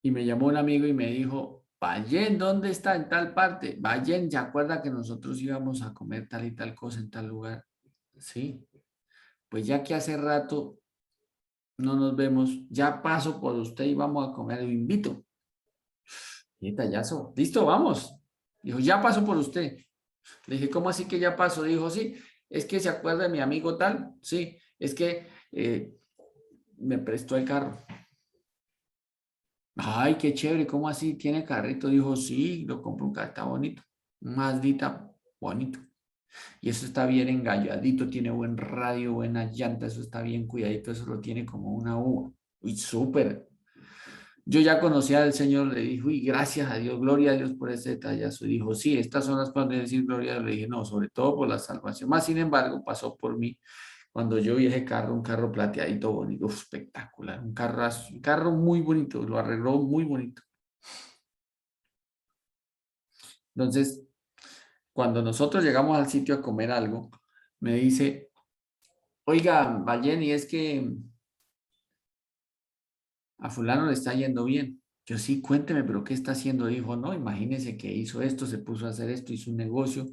y me llamó un amigo y me dijo, Vayen, ¿dónde está? En tal parte. Vayen, ¿se acuerda que nosotros íbamos a comer tal y tal cosa en tal lugar? Sí. Pues ya que hace rato no nos vemos, ya paso por usted y vamos a comer, lo invito. Y tallazo, listo, vamos. Dijo, ya paso por usted. Le dije, ¿cómo así que ya paso? Dijo, sí, es que se acuerda de mi amigo tal. Sí, es que me prestó el carro. Ay, qué chévere, ¿cómo así? ¿Tiene carrito? Dijo, sí, lo compró un carro, está bonito. Un Mazdita bonito. Y eso está bien engalladito, tiene buen radio, buena llanta, eso está bien cuidadito, eso lo tiene como una uva. Uy, súper. Yo ya conocía al Señor, le dije, uy, gracias a Dios, gloria a Dios por ese detallazo. Y dijo, sí, estas son las cosas de decir gloria a Dios. Le dije, no, sobre todo por la salvación. Más sin embargo, pasó por mí cuando yo vi ese carro, un carro plateadito bonito, espectacular, un carro muy bonito, lo arregló muy bonito. Entonces, cuando nosotros llegamos al sitio a comer algo, me dice, oiga, Valleni, es que a fulano le está yendo bien. Yo sí, cuénteme, pero ¿qué está haciendo? Dijo, no, imagínese que hizo esto, se puso a hacer esto, hizo un negocio,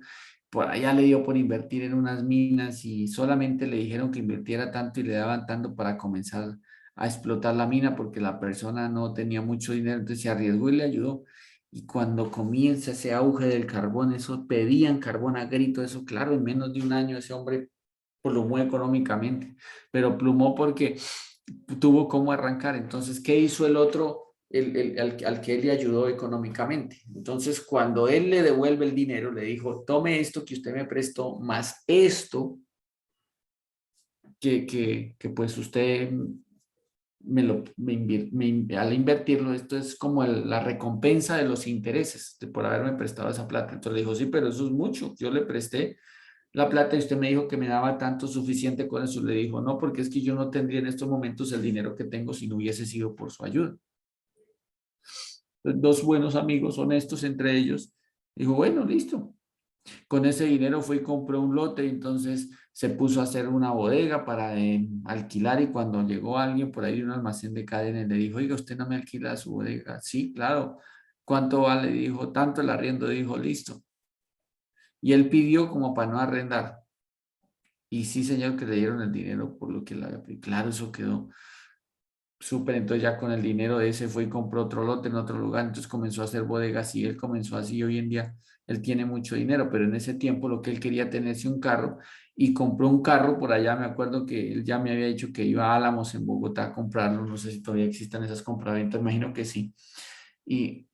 por allá le dio por invertir en unas minas y solamente le dijeron que invirtiera tanto y le daban tanto para comenzar a explotar la mina porque la persona no tenía mucho dinero, entonces se arriesgó y le ayudó. Y cuando comienza ese auge del carbón, eso pedían carbón a grito, eso claro, en menos de un año ese hombre plumó económicamente, pero plumó porque tuvo cómo arrancar. Entonces, ¿qué hizo el otro al que él le ayudó económicamente. Entonces, cuando él le devuelve el dinero, le dijo, tome esto que usted me prestó, más esto que pues usted al invertirlo, esto es como la recompensa de los intereses por haberme prestado esa plata. Entonces le dijo, sí, pero eso es mucho. Yo le presté la plata y usted me dijo que me daba tanto suficiente con eso. Le dijo, no, porque es que yo no tendría en estos momentos el dinero que tengo si no hubiese sido por su ayuda. Entonces, dos buenos amigos, honestos entre ellos, dijo, bueno, listo. Con ese dinero fue y compró un lote y entonces se puso a hacer una bodega para alquilar y cuando llegó alguien por ahí de un almacén de cadenas le dijo, oiga, ¿usted no me alquila su bodega? Sí, claro. ¿Cuánto vale? Dijo, tanto el arriendo. Dijo, listo. Y él pidió como para no arrendar. Y sí, señor, que le dieron el dinero por lo que le había pedido. Claro, eso quedó súper. Entonces ya con el dinero de ese fue y compró otro lote en otro lugar. Entonces comenzó a hacer bodegas y él comenzó así. Hoy en día él tiene mucho dinero, pero en ese tiempo lo que él quería tenerse un carro y compró un carro por allá. Me acuerdo que él ya me había dicho que iba a Álamos en Bogotá a comprarlo. No sé si todavía existen esas compraventas, imagino que sí. Y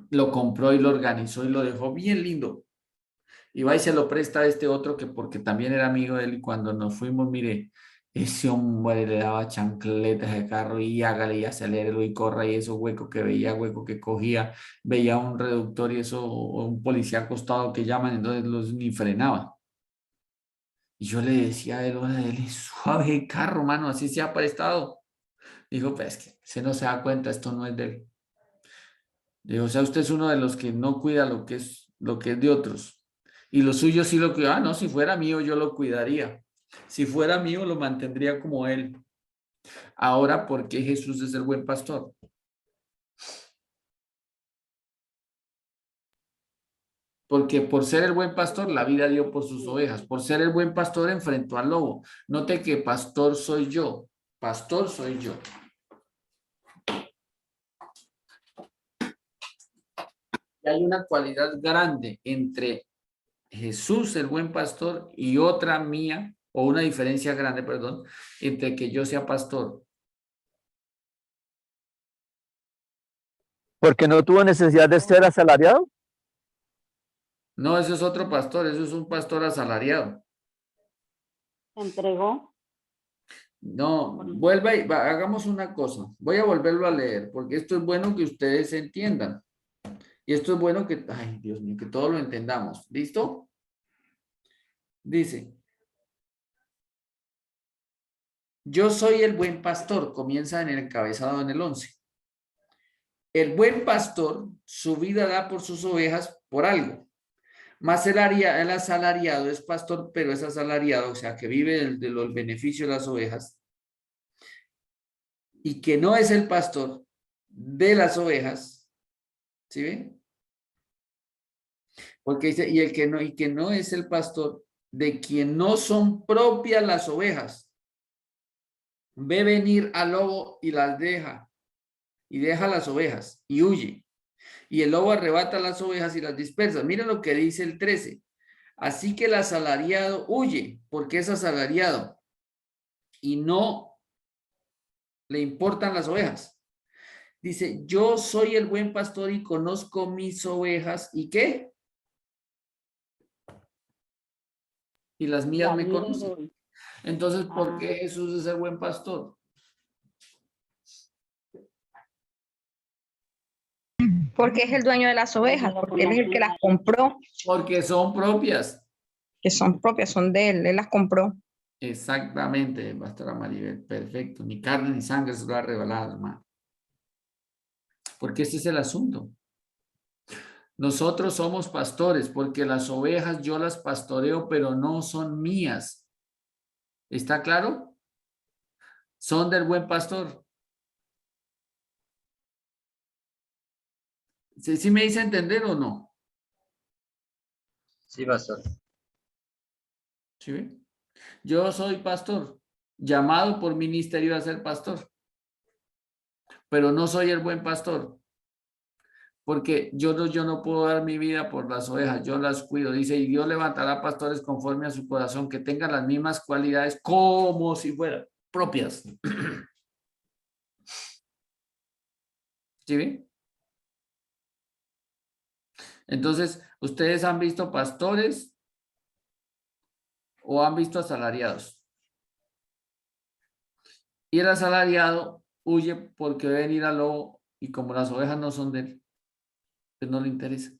lo compró y lo organizó y lo dejó bien lindo. Y va y se lo presta a este otro que porque también era amigo de él y cuando nos fuimos, mire, ese hombre le daba chancletas de carro y hágale y acelérelo y corra y eso hueco que veía, hueco que cogía, veía un reductor y eso, o un policía acostado que llaman, entonces los ni frenaba. Y yo le decía a él, oye, él es suave el carro, mano, así se ha prestado. Dijo, pues que se no se da cuenta, esto no es de él. Digo, o sea, usted es uno de los que no cuida lo que es de otros. Y lo suyo sí lo cuida. Ah, no, si fuera mío yo lo cuidaría. Si fuera mío lo mantendría como él. Ahora, ¿por qué Jesús es el buen pastor? Porque por ser el buen pastor, la vida dio por sus ovejas. Por ser el buen pastor, enfrentó al lobo. Note que pastor soy yo. Pastor soy yo. Y hay una cualidad grande entre Jesús, el buen pastor, y otra mía, o una diferencia grande, perdón, entre que yo sea pastor. Porque no tuvo necesidad de ser asalariado. No, ese es otro pastor, eso es un pastor asalariado. Se entregó. No, vuelva y hagamos una cosa. Voy a volverlo a leer, porque esto es bueno que ustedes entiendan. Y esto es bueno que, ay, Dios mío, que todos lo entendamos. ¿Listo? Dice, yo soy el buen pastor, comienza en el encabezado en el 11. El buen pastor su vida da por sus ovejas por algo. Más el asalariado es pastor, pero es asalariado, o sea, que vive de los beneficios de las ovejas y que no es el pastor de las ovejas, ¿sí ven? Porque dice, y que no es el pastor de quien no son propias las ovejas. Ve venir al lobo y las deja, y deja las ovejas y huye. Y el lobo arrebata las ovejas y las dispersa. Mira lo que dice el 13. Así que el asalariado huye, porque es asalariado y no le importan las ovejas. Dice, yo soy el buen pastor y conozco mis ovejas. ¿Y qué? Y las mías me conocen. Entonces, ¿por qué Jesús es el buen pastor? Porque es el dueño de las ovejas, porque él es el que las compró, Porque son propias. que son propias, son de él las compró. Exactamente, pastora Maribel, perfecto. Ni carne ni sangre se lo ha revelado, hermano. Porque este es el asunto. Nosotros somos pastores porque las ovejas yo las pastoreo, pero no son mías. ¿Está claro? Son del buen pastor. ¿Sí me hice entender o no? Sí, pastor. ¿Sí ve? Yo soy pastor, llamado por ministerio a ser pastor, pero no soy el buen pastor, porque yo no puedo dar mi vida por las ovejas, yo las cuido. Dice, y Dios levantará pastores conforme a su corazón, que tengan las mismas cualidades como si fueran propias. ¿Sí ven? Entonces, ¿ustedes han visto pastores o han visto asalariados? Y el asalariado huye porque ve venir al lobo y como las ovejas no son de él, pues no le interesa.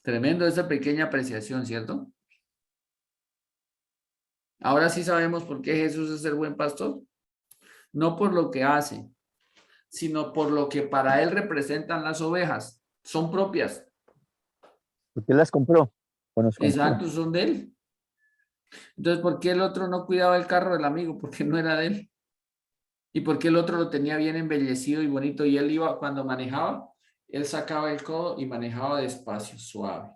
Tremendo esa pequeña apreciación, ¿cierto? Ahora sí sabemos por qué Jesús es el buen pastor. No por lo que hace, sino por lo que para él representan las ovejas. Son propias. ¿Por qué las compró? ¿O nos compró? Exacto, son de él. Entonces, ¿por qué el otro no cuidaba el carro del amigo? Porque no era de él. ¿Y por qué el otro lo tenía bien embellecido y bonito? Y él iba, cuando manejaba, él sacaba el codo y manejaba despacio, suave,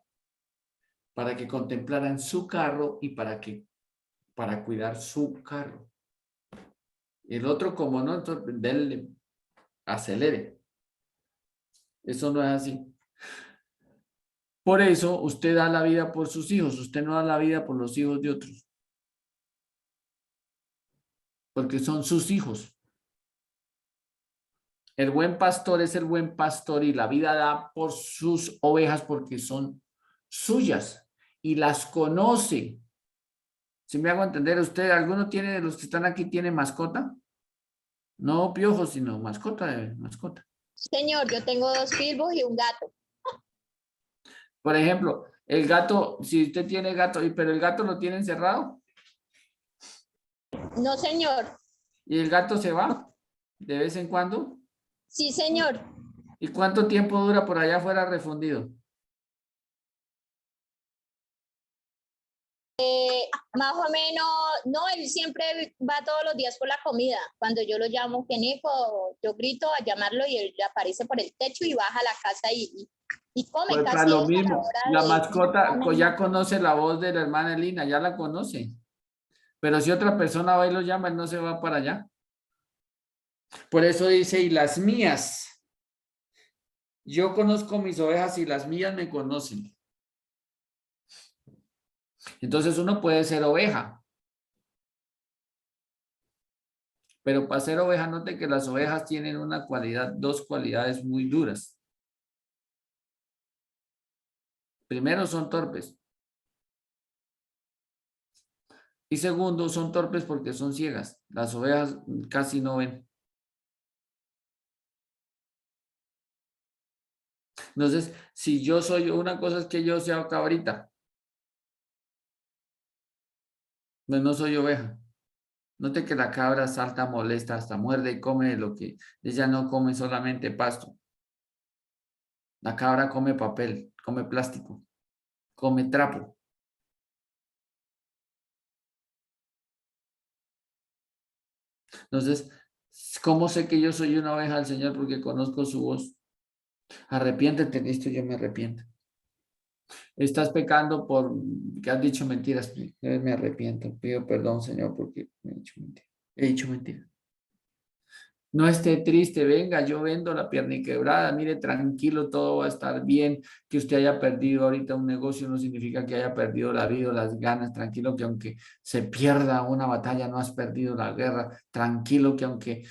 para que contemplaran su carro y para cuidar su carro. El otro, como no, entonces denle, acelere. Eso no es así. Por eso usted da la vida por sus hijos, usted no da la vida por los hijos de otros. Porque son sus hijos. El buen pastor es el buen pastor y la vida da por sus ovejas porque son suyas y las conoce. Si me hago entender, ¿usted, alguno tiene de los que están aquí, tiene mascota? No piojos, sino mascota de mascota. Señor, yo tengo 2 pitbulls y un gato. Por ejemplo, el gato, si usted tiene gato, pero el gato lo tiene encerrado No, señor. y el gato se va de vez en cuando. Sí, señor. ¿Y cuánto tiempo dura por allá afuera refundido? Más o menos, no, él siempre va todos los días por la comida. Cuando yo lo llamo Keneco, yo grito a llamarlo y él aparece por el techo y baja a la casa y come Pues para casi lo es a la mismo, hora la de mascota comer. ya conoce la voz de la hermana Elina, ya la conoce. Pero si otra persona va y lo llama, él no se va para allá. Por eso dice, y las mías. Yo conozco mis ovejas y las mías me conocen. Entonces uno puede ser oveja. Pero para ser oveja, note que las ovejas tienen una cualidad, 2 cualidades muy duras. Primero, son torpes. Y segundo, son torpes porque son ciegas. Las ovejas casi no ven. Entonces, si yo soy, una cosa es que yo sea cabrita, pues no soy oveja. Note que la cabra salta, molesta, hasta muerde y come lo que ella no come solamente pasto. La cabra come papel, come plástico, come trapo. Entonces, ¿cómo sé que yo soy una oveja del Señor? Porque conozco su voz. Arrepiéntete, listo, yo me arrepiento. Estás pecando por que has dicho mentiras. Me arrepiento, pido perdón, Señor, porque he dicho mentiras. He dicho mentiras. No esté triste, venga, yo vendo la pierna quebrada, mire, tranquilo, todo va a estar bien. Que usted haya perdido ahorita un negocio no significa que haya perdido la vida o las ganas. Tranquilo que aunque se pierda una batalla, no has perdido la guerra. Tranquilo que aunque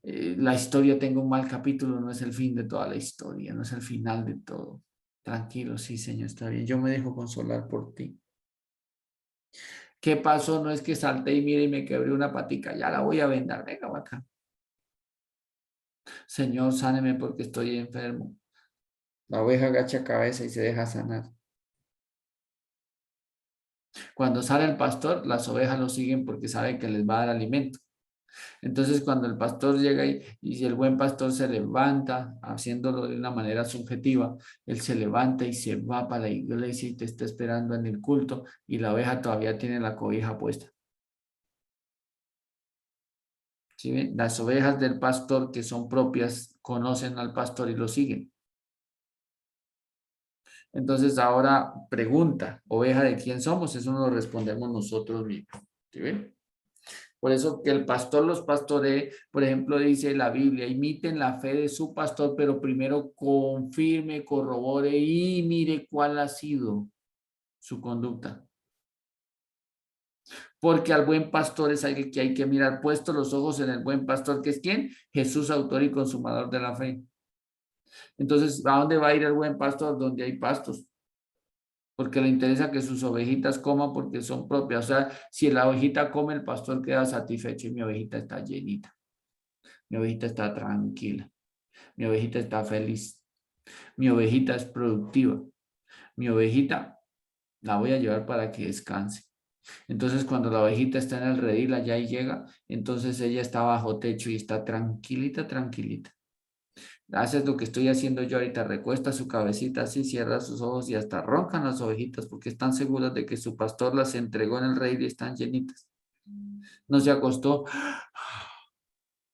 la historia tenga un mal capítulo, no es el fin de toda la historia, no es el final de todo. Tranquilo, sí, Señor, está bien. Yo me dejo consolar por ti. ¿Qué pasó? No es que salté y mire y me quebré una patica, ya la voy a vendar, venga, acá. Señor, sáneme porque estoy enfermo. La oveja agacha cabeza y se deja sanar. Cuando sale el pastor, las ovejas lo siguen porque saben que les va a dar alimento. Entonces, cuando el pastor llega y si el buen pastor se levanta, haciéndolo de una manera subjetiva, él se levanta y se va para la iglesia y te está esperando en el culto y la oveja todavía tiene la cobija puesta. ¿Sí ven? Las ovejas del pastor que son propias conocen al pastor y lo siguen. Entonces ahora pregunta, oveja de quién somos, eso nos lo respondemos nosotros mismos. ¿Sí ven? Por eso que el pastor los pastoree, por ejemplo, dice la Biblia, imiten la fe de su pastor, pero primero confirme, corrobore y mire cuál ha sido su conducta. Porque al buen pastor es el que hay que mirar, puesto los ojos en el buen pastor, que es ¿quién? Jesús, autor y consumador de la fe. Entonces, ¿a dónde va a ir el buen pastor? Donde hay pastos. Porque le interesa que sus ovejitas coman porque son propias. O sea, si la ovejita come, el pastor queda satisfecho y mi ovejita está llenita. Mi ovejita está tranquila. Mi ovejita está feliz. Mi ovejita es productiva. Mi ovejita la voy a llevar para que descanse. Entonces, cuando la ovejita está en el redil, allá y llega, entonces ella está bajo techo y está tranquilita, tranquilita. Haces lo que estoy haciendo yo ahorita, recuesta su cabecita así, cierra sus ojos y hasta roncan las ovejitas porque están seguras de que su pastor las entregó en el redil y están llenitas. No se acostó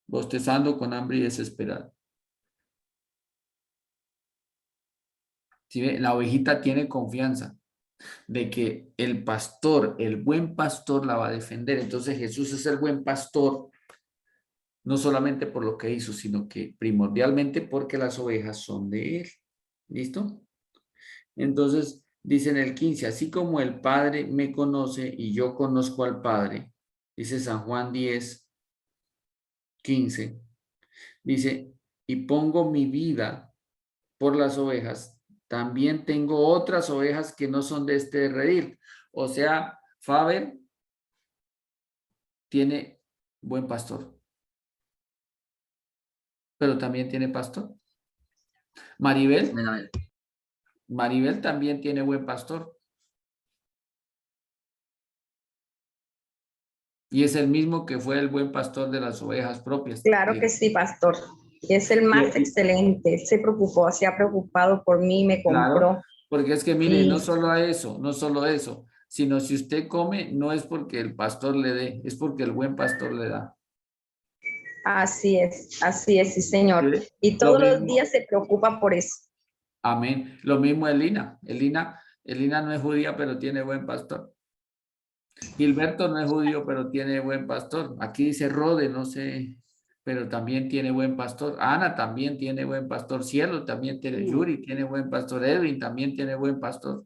bostezando con hambre y desesperado. ¿Sí ve? La ovejita tiene confianza de que el pastor, el buen pastor la va a defender. Entonces Jesús es el buen pastor, no solamente por lo que hizo, sino que primordialmente porque las ovejas son de él. ¿Listo? Entonces dice en el 15, así como el Padre me conoce y yo conozco al Padre, dice San Juan 10, 15, dice, y pongo mi vida por las ovejas, también tengo otras ovejas que no son de este redil. O sea, Faber tiene buen pastor, pero también tiene pastor. Maribel también tiene buen pastor. Y es el mismo que fue el buen pastor de las ovejas propias. Claro que sí, pastor. Es el más excelente. Se preocupó, se ha preocupado por mí, me compró. Claro, porque es que mire, Sí. no solo eso, sino si usted come, no es porque el pastor le dé, es porque el buen pastor le da. Así es, sí, señor. ¿Sí? Y Lo todos los mismo. días se preocupa por eso. Amén. Lo mismo Elina. Elina no es judía, pero tiene buen pastor. Gilberto no es judío, pero tiene buen pastor. Aquí dice Rode, no sé, pero también tiene buen pastor. Ana también tiene buen pastor. Cielo también tiene. Yuri tiene buen pastor. Edwin también tiene buen pastor.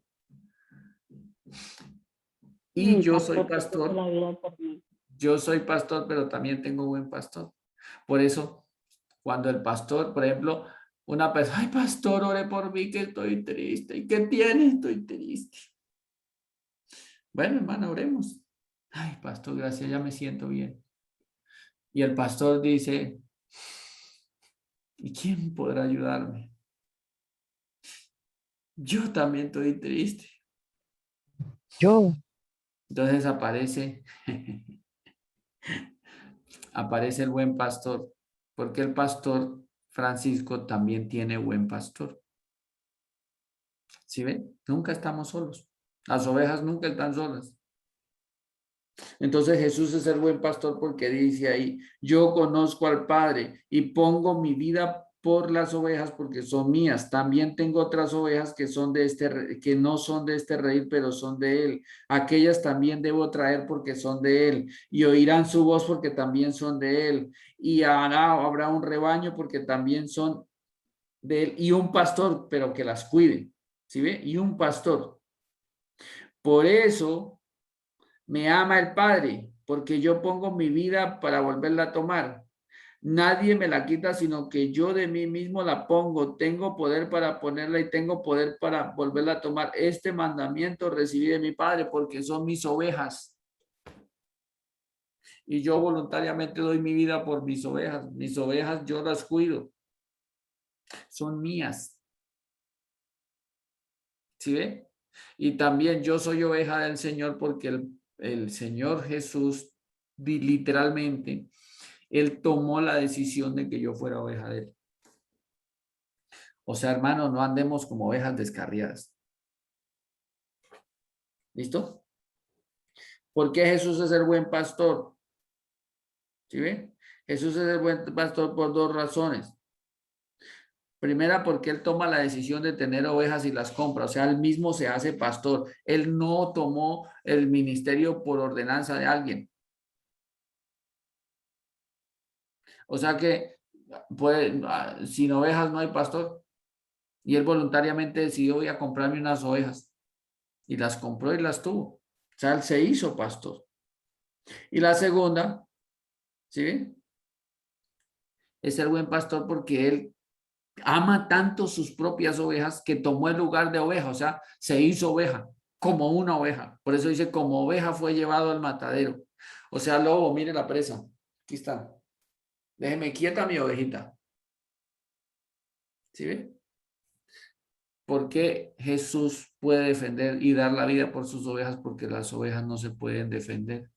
Y yo soy pastor. Yo soy pastor, pero también tengo buen pastor. Por eso, cuando el pastor, por ejemplo, una persona, ay, pastor, ore por mí que estoy triste. ¿Y qué tiene? Estoy triste. Bueno, hermano, oremos. Ay, pastor, gracias, ya me siento bien. Y el pastor dice, ¿y quién podrá ayudarme? Yo también estoy triste. Yo. Entonces aparece el buen pastor, porque el pastor Francisco también tiene buen pastor. ¿Sí ven? Nunca estamos solos. Las ovejas nunca están solas. Entonces Jesús es el buen pastor porque dice ahí, yo conozco al Padre y pongo mi vida por las ovejas porque son mías. También tengo otras ovejas que son que no son de este redil, pero son de él. Aquellas también debo traer porque son de él y oirán su voz porque también son de él. Y habrá un rebaño porque también son de él y un pastor, pero que las cuide. ¿Sí ve? Y un pastor. Por eso me ama el Padre, porque yo pongo mi vida para volverla a tomar. Nadie me la quita, sino que yo de mí mismo la pongo. Tengo poder para ponerla y tengo poder para volverla a tomar. Este mandamiento recibí de mi Padre, porque son mis ovejas. Y yo voluntariamente doy mi vida por mis ovejas. Mis ovejas yo las cuido. Son mías. ¿Sí ve? Y también yo soy oveja del Señor porque el Señor Jesús literalmente, él tomó la decisión de que yo fuera oveja de él. O sea, hermano, no andemos como ovejas descarriadas. ¿Listo? ¿Por qué Jesús es el buen pastor? ¿Sí ve? Jesús es el buen pastor por dos razones. Primera, porque él toma la decisión de tener ovejas y las compra, o sea, él mismo se hace pastor. Él no tomó el ministerio por ordenanza de alguien. O sea que, pues, sin ovejas no hay pastor. Y él voluntariamente decidió, voy a comprarme unas ovejas. Y las compró y las tuvo. O sea, él se hizo pastor. Y la segunda, ¿sí ven? Es el buen pastor porque él ama tanto sus propias ovejas que tomó el lugar de oveja, o sea, se hizo oveja, como una oveja. Por eso dice, como oveja fue llevado al matadero. O sea, lobo, mire la presa. Aquí está. Déjeme quieta mi ovejita. ¿Sí ve? ¿Por qué Jesús puede defender y dar la vida por sus ovejas? Porque las ovejas no se pueden defender.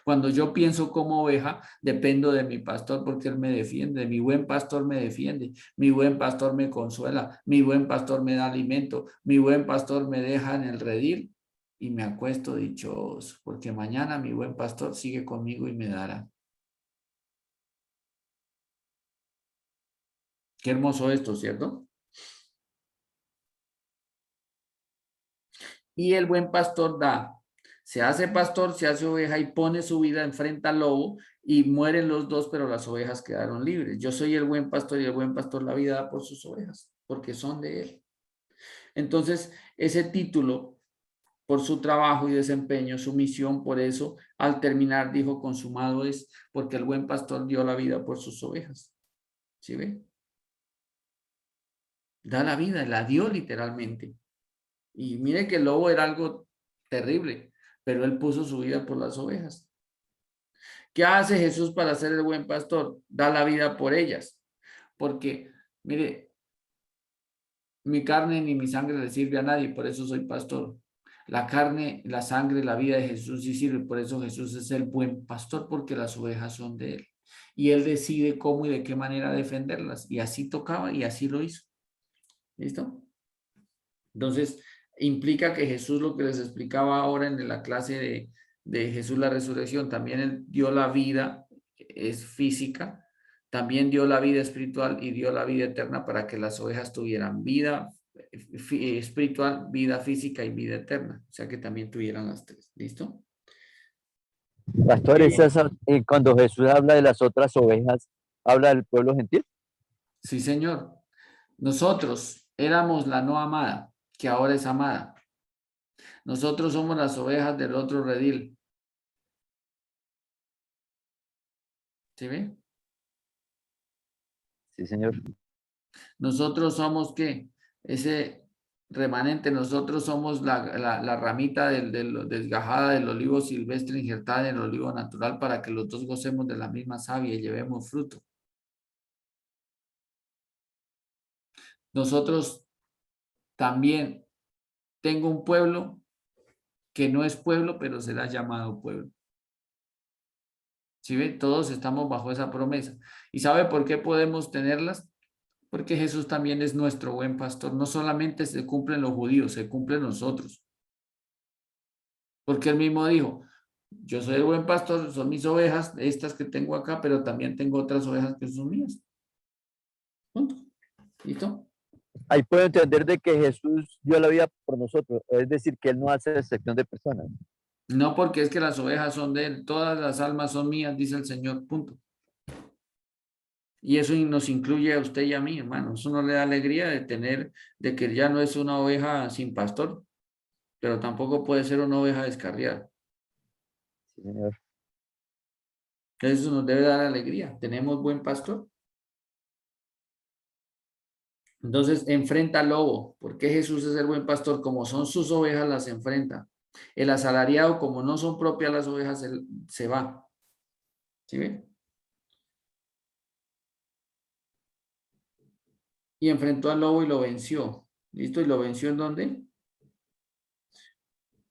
Cuando yo pienso como oveja, dependo de mi pastor porque él me defiende. Mi buen pastor me defiende. Mi buen pastor me consuela. Mi buen pastor me da alimento. Mi buen pastor me deja en el redil y me acuesto dichoso porque mañana mi buen pastor sigue conmigo y me dará. Qué hermoso esto, ¿cierto? Y el buen pastor da. Se hace pastor, se hace oveja y pone su vida, enfrenta al lobo y mueren los dos, pero las ovejas quedaron libres. Yo soy el buen pastor y el buen pastor la vida da por sus ovejas, porque son de él. Entonces, ese título, por su trabajo y desempeño, su misión, por eso, al terminar, dijo, consumado es, porque el buen pastor dio la vida por sus ovejas. ¿Sí ve? Da la vida, la dio literalmente. Y mire que el lobo era algo terrible, pero él puso su vida por las ovejas. ¿Qué hace Jesús para ser el buen pastor? Da la vida por ellas. Porque, mire, mi carne ni mi sangre le sirve a nadie, por eso soy pastor. La carne, la sangre, la vida de Jesús sí sirve, por eso Jesús es el buen pastor, porque las ovejas son de él. Y él decide cómo y de qué manera defenderlas. Y así tocaba y así lo hizo. ¿Listo? Entonces, implica que Jesús, lo que les explicaba ahora en la clase de Jesús la resurrección, también él dio la vida, es física, también dio la vida espiritual y dio la vida eterna para que las ovejas tuvieran vida espiritual, vida física y vida eterna. O sea que también tuvieran las tres. ¿Listo? Pastor, cuando Jesús habla de las otras ovejas, habla del pueblo gentil. Sí, Señor. Nosotros éramos la no amada, que ahora es amada. Nosotros somos las ovejas del otro redil. ¿Sí ve? Sí, señor. Nosotros somos, ¿qué? Ese remanente, nosotros somos la ramita desgajada del olivo silvestre injertada en el olivo natural para que los dos gocemos de la misma savia y llevemos fruto. Nosotros también tengo un pueblo que no es pueblo, pero será llamado pueblo. ¿Sí ve? Todos estamos bajo esa promesa. ¿Y sabe por qué podemos tenerlas? Porque Jesús también es nuestro buen pastor. No solamente se cumplen los judíos, se cumplen nosotros. Porque él mismo dijo, yo soy el buen pastor, son mis ovejas, estas que tengo acá, pero también tengo otras ovejas que son mías. Punto. ¿Listo? Ahí puedo entender de que Jesús dio la vida por nosotros, es decir, que él no hace excepción de personas. No porque es que las ovejas son de él, todas las almas son mías, dice el Señor, punto. Y eso nos incluye a usted y a mí, hermano. Eso no le da alegría de que ya no es una oveja sin pastor, pero tampoco puede ser una oveja descarriada. Sí, señor. Eso nos debe dar alegría. Tenemos buen pastor. Entonces enfrenta al lobo. ¿Por qué Jesús es el buen pastor? Como son sus ovejas, las enfrenta. El asalariado, como no son propias las ovejas, él se va. ¿Sí ven? Y enfrentó al lobo y lo venció. ¿Listo? ¿Y lo venció en dónde?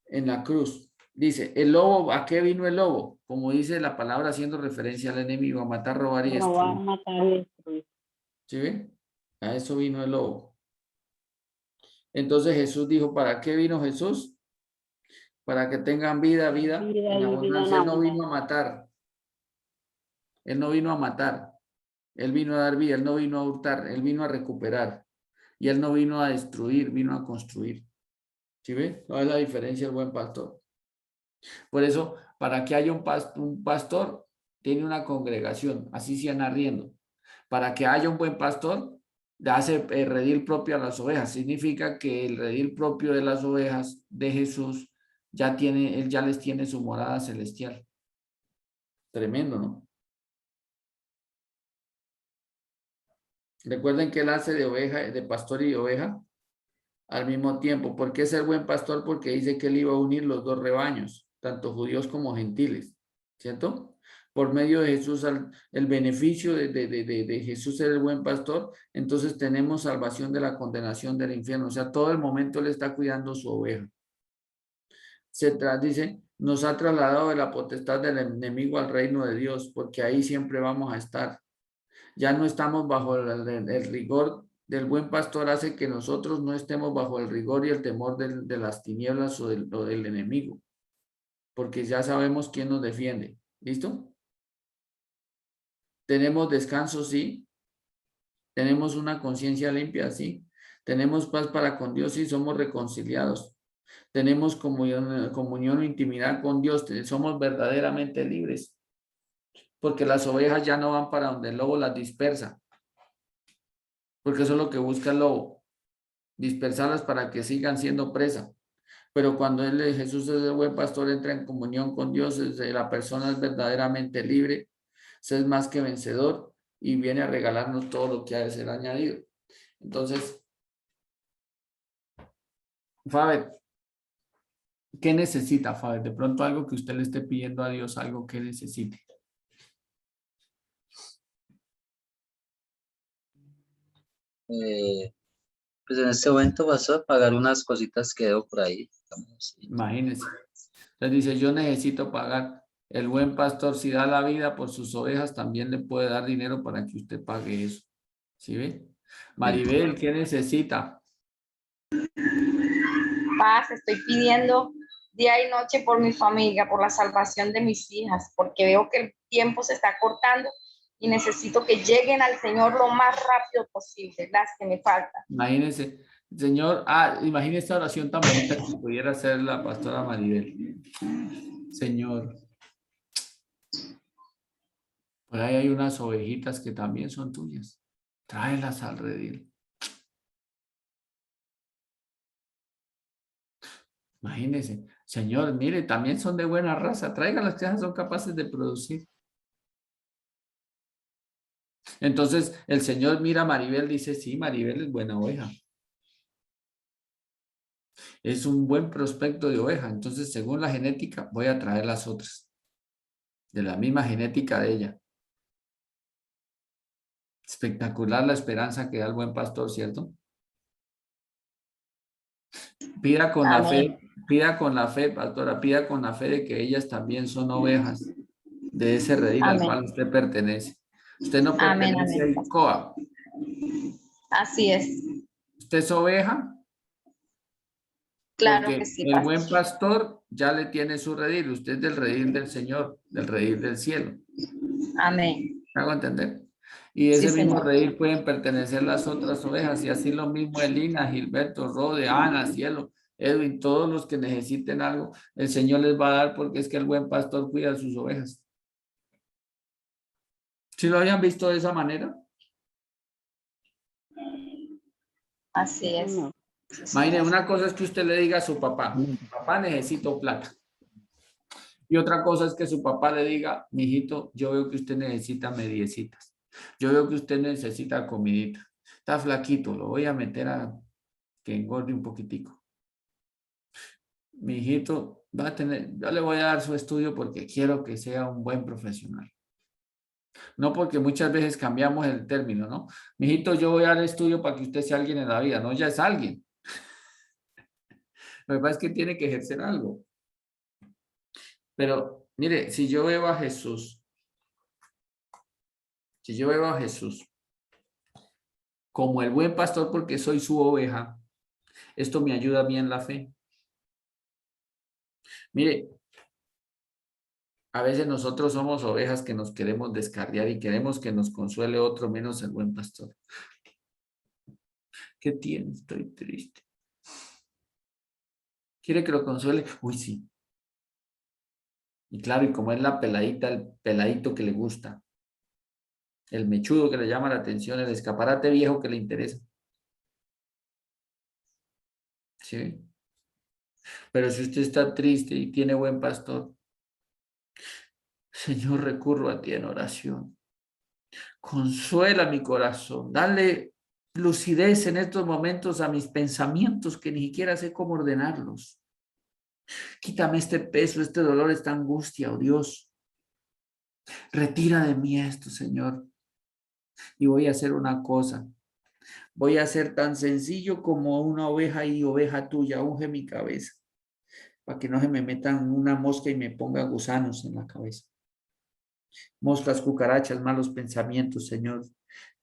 En la cruz. Dice, el lobo, ¿a qué vino el lobo? Como dice la palabra haciendo referencia al enemigo, a matar, robar y destruir. Robar, matar y destruir. ¿Sí ven? A eso vino el lobo. Entonces Jesús dijo, ¿para qué vino Jesús? Para que tengan vida en abundancia. Él no vino a matar. Él no vino a matar. Él vino a dar vida. Él no vino a hurtar. Él vino a recuperar. Y él no vino a destruir, vino a construir. ¿Sí ven? ¿Cuál es la diferencia del buen pastor? Por eso, para que haya un pastor, tiene una congregación, así se van arriendo. Para que haya un buen pastor, hace el redil propio a las ovejas. Significa que el redil propio de las ovejas de Jesús él ya les tiene su morada celestial. Tremendo, ¿no? Recuerden que él hace de oveja, de pastor y de oveja al mismo tiempo. ¿Por qué es el buen pastor? Porque dice que él iba a unir los dos rebaños, tanto judíos como gentiles, ¿cierto? Por medio de Jesús, el beneficio de Jesús ser el buen pastor, entonces tenemos salvación de la condenación del infierno. O sea, todo el momento él está cuidando su oveja. Dice, nos ha trasladado de la potestad del enemigo al reino de Dios, porque ahí siempre vamos a estar. Ya no estamos bajo el rigor del buen pastor, hace que nosotros no estemos bajo el rigor y el temor de las tinieblas o del enemigo, porque ya sabemos quién nos defiende. ¿Listo? Tenemos descanso, sí. Tenemos una conciencia limpia, sí. Tenemos paz para con Dios, sí. Somos reconciliados. Tenemos comunión o intimidad con Dios. Somos verdaderamente libres, porque las ovejas ya no van para donde el lobo las dispersa, porque eso es lo que busca el lobo, dispersarlas para que sigan siendo presa. Pero cuando Jesús es el buen pastor, entra en comunión con Dios, la persona es verdaderamente libre, se es más que vencedor y viene a regalarnos todo lo que ha de ser añadido. Entonces, Faber, ¿qué necesita, Faber? De pronto algo que usted le esté pidiendo a Dios, algo que necesite. Pues en este momento pasó a pagar unas cositas que debo por ahí. Imagínense. Entonces dice, yo necesito pagar. El buen pastor, si da la vida por sus ovejas, también le puede dar dinero para que usted pague eso. ¿Sí ve? Maribel, ¿qué necesita? Paz, estoy pidiendo día y noche por mi familia, por la salvación de mis hijas, porque veo que el tiempo se está cortando y necesito que lleguen al Señor lo más rápido posible, las que me faltan. Imagínense, Señor, imagínese esta oración tan bonita que pudiera hacer la pastora Maribel. Señor, por ahí hay unas ovejitas que también son tuyas. Tráelas al redil. Imagínense, Señor, mire, también son de buena raza. Tráigalas que son capaces de producir. Entonces el Señor mira a Maribel, dice, sí, Maribel es buena oveja. Es un buen prospecto de oveja. Entonces, según la genética, voy a traer las otras. De la misma genética de ella. Espectacular la esperanza que da el buen pastor, ¿cierto? Pida con la fe, pastora, pida con la fe de que ellas también son ovejas de ese redil al cual usted pertenece. Usted no pertenece a ICOA. Así es. Usted es oveja. Claro Porque que sí, el buen pastor. pastor ya le tiene su redil. Usted es del redil del Señor, del redil del cielo. Amén. ¿Me hago entender? Y Sí, ese mismo Señor. redil pueden pertenecer las otras ovejas. Y así lo mismo Elina, Gilberto, Rode, Ana, Cielo, Edwin, todos los que necesiten algo, el Señor les va a dar porque es que el buen pastor cuida sus ovejas. ¿Sí lo habían visto de esa manera? Así es. Imagine, una cosa es que usted le diga a su papá, papá, necesito plata. Y otra cosa es que su papá le diga, mijito, yo veo que usted necesita mediecitas. Yo veo que usted necesita comidita. Está flaquito, lo voy a meter a que engorde un poquitico. Mijito, va a tener, yo le voy a dar su estudio porque quiero que sea un buen profesional. No porque muchas veces cambiamos el término, ¿no? Mijito, yo voy a dar estudio para que usted sea alguien en la vida. No, ya es alguien. Lo que pasa es que tiene que ejercer algo. Pero mire, si yo veo a Jesús, como el buen pastor porque soy su oveja, esto me ayuda a mí en la fe. Mire, a veces nosotros somos ovejas que nos queremos descarriar y queremos que nos consuele otro menos el buen pastor. ¿Qué tiene? Estoy triste. ¿Quiere que lo consuele? Uy, sí. Y claro, y como es la peladita, el peladito que le gusta, el mechudo que le llama la atención, el escaparate viejo que le interesa. ¿Sí? Pero si usted está triste y tiene buen pastor, Señor, recurro a ti en oración. Consuela mi corazón. Dale lucidez en estos momentos a mis pensamientos que ni siquiera sé cómo ordenarlos. Quítame este peso, este dolor, esta angustia, oh Dios. Retira de mí esto, Señor. Y voy a hacer una cosa. Voy a ser tan sencillo como una oveja y oveja tuya. Unge mi cabeza para que no se me metan una mosca y me ponga gusanos en la cabeza. Moscas, cucarachas, malos pensamientos, Señor.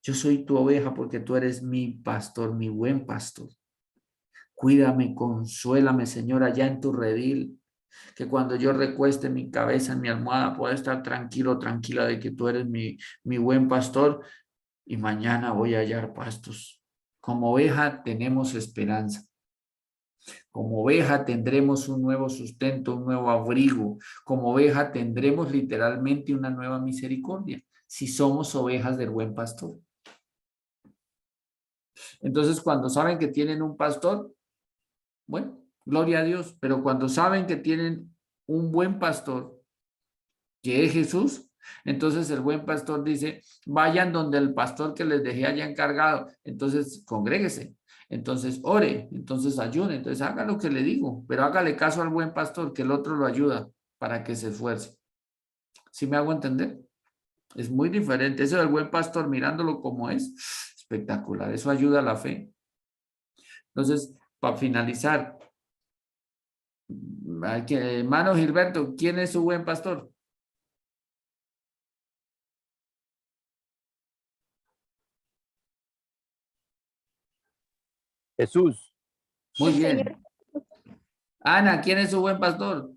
Yo soy tu oveja porque tú eres mi pastor, mi buen pastor. Cuídame, consuélame, Señor, allá en tu redil. Que cuando yo recueste mi cabeza en mi almohada pueda estar tranquilo, tranquila de que tú eres mi buen pastor y mañana voy a hallar pastos. Como oveja tenemos esperanza. Como oveja tendremos un nuevo sustento, un nuevo abrigo. Como oveja tendremos literalmente una nueva misericordia, si somos ovejas del buen pastor. Entonces, cuando saben que tienen un pastor, bueno, gloria a Dios, pero cuando saben que tienen un buen pastor, que es Jesús, entonces el buen pastor dice, vayan donde el pastor que les dejé allá encargado, entonces congréguese, entonces ore, entonces ayune, entonces haga lo que le digo, pero hágale caso al buen pastor, que el otro lo ayuda para que se esfuerce. ¿Sí me hago entender? Es muy diferente, eso del buen pastor mirándolo como es, espectacular, eso ayuda a la fe. Entonces, para finalizar, hermano Gilberto, ¿quién es su buen pastor? Jesús. Muy El bien. Señor. Ana, ¿quién es su buen pastor?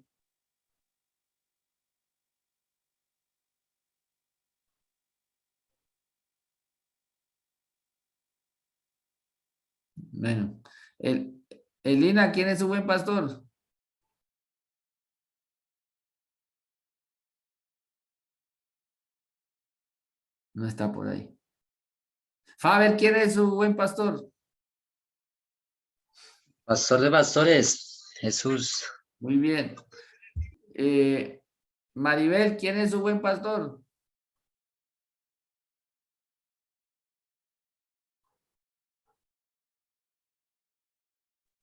Bueno, Elina, ¿quién es su buen pastor? No está por ahí. Faber, ¿quién es su buen pastor? Pastor de pastores, Jesús. Muy bien. Maribel, ¿quién es su buen pastor?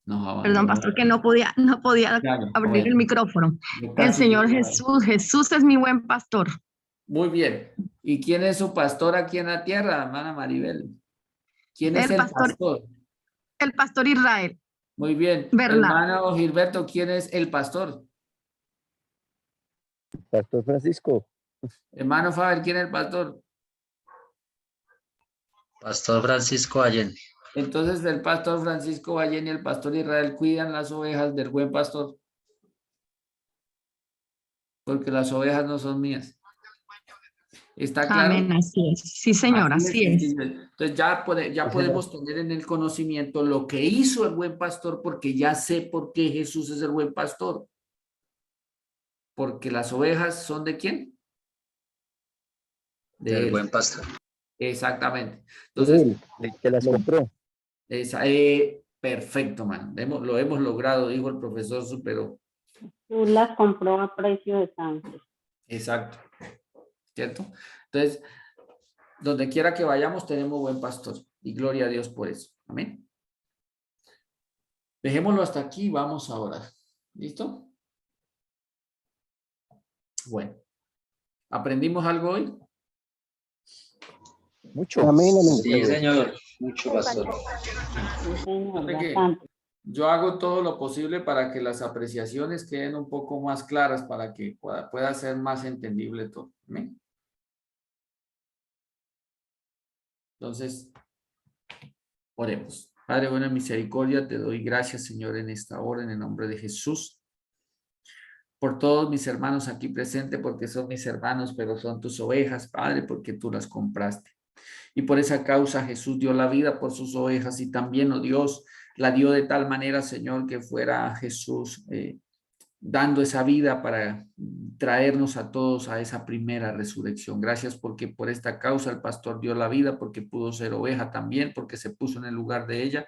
Perdón, abandonó. pastor, que no podía Claro, abrir el bueno, micrófono. de El casi Señor llega. Jesús, Jesús es mi buen pastor. Muy bien. ¿Y quién es su pastor aquí en la tierra, hermana Maribel? ¿Quién es el pastor? El pastor Israel, Muy bien. Bernal. Hermano Gilberto, ¿quién es el pastor? Pastor Francisco. Hermano Faber, ¿quién es el pastor? Pastor Francisco Allende. Entonces el pastor Francisco Ballén y el pastor Israel cuidan las ovejas del buen pastor. Porque las ovejas no son mías. ¿Está claro? Amén, así es. Sí, Señor, así es. Sencillo. Entonces ya podemos tener en el conocimiento lo que hizo el buen pastor, porque ya sé por qué Jesús es el buen pastor. Porque las ovejas son ¿de quién? De Del él. buen pastor. Exactamente. Entonces, El que las compró. perfecto, man. Lo hemos logrado, dijo el profesor, superó. Tú las compró a precio de sangre. Exacto. ¿Cierto? Entonces, donde quiera que vayamos tenemos buen pastor y gloria a Dios por eso. Amén. Dejémoslo hasta aquí, vamos a orar. ¿Listo? Bueno. ¿Aprendimos algo hoy? Mucho. Amén, amén. Sí, señor. Mucho, pastor. Sí, señor, Fíjate que bastante. yo hago todo lo posible para que las apreciaciones queden un poco más claras, para que pueda ser más entendible todo. ¿Amén? Entonces, oremos. Padre, buena misericordia, te doy gracias, Señor, en esta hora, en el nombre de Jesús, por todos mis hermanos aquí presentes, porque son mis hermanos, pero son tus ovejas, Padre, porque tú las compraste. Y por esa causa Jesús dio la vida por sus ovejas y también, oh Dios, la dio de tal manera, Señor, que fuera Jesús dando esa vida para traernos a todos a esa primera resurrección. Gracias porque por esta causa el pastor dio la vida, porque pudo ser oveja también, porque se puso en el lugar de ella.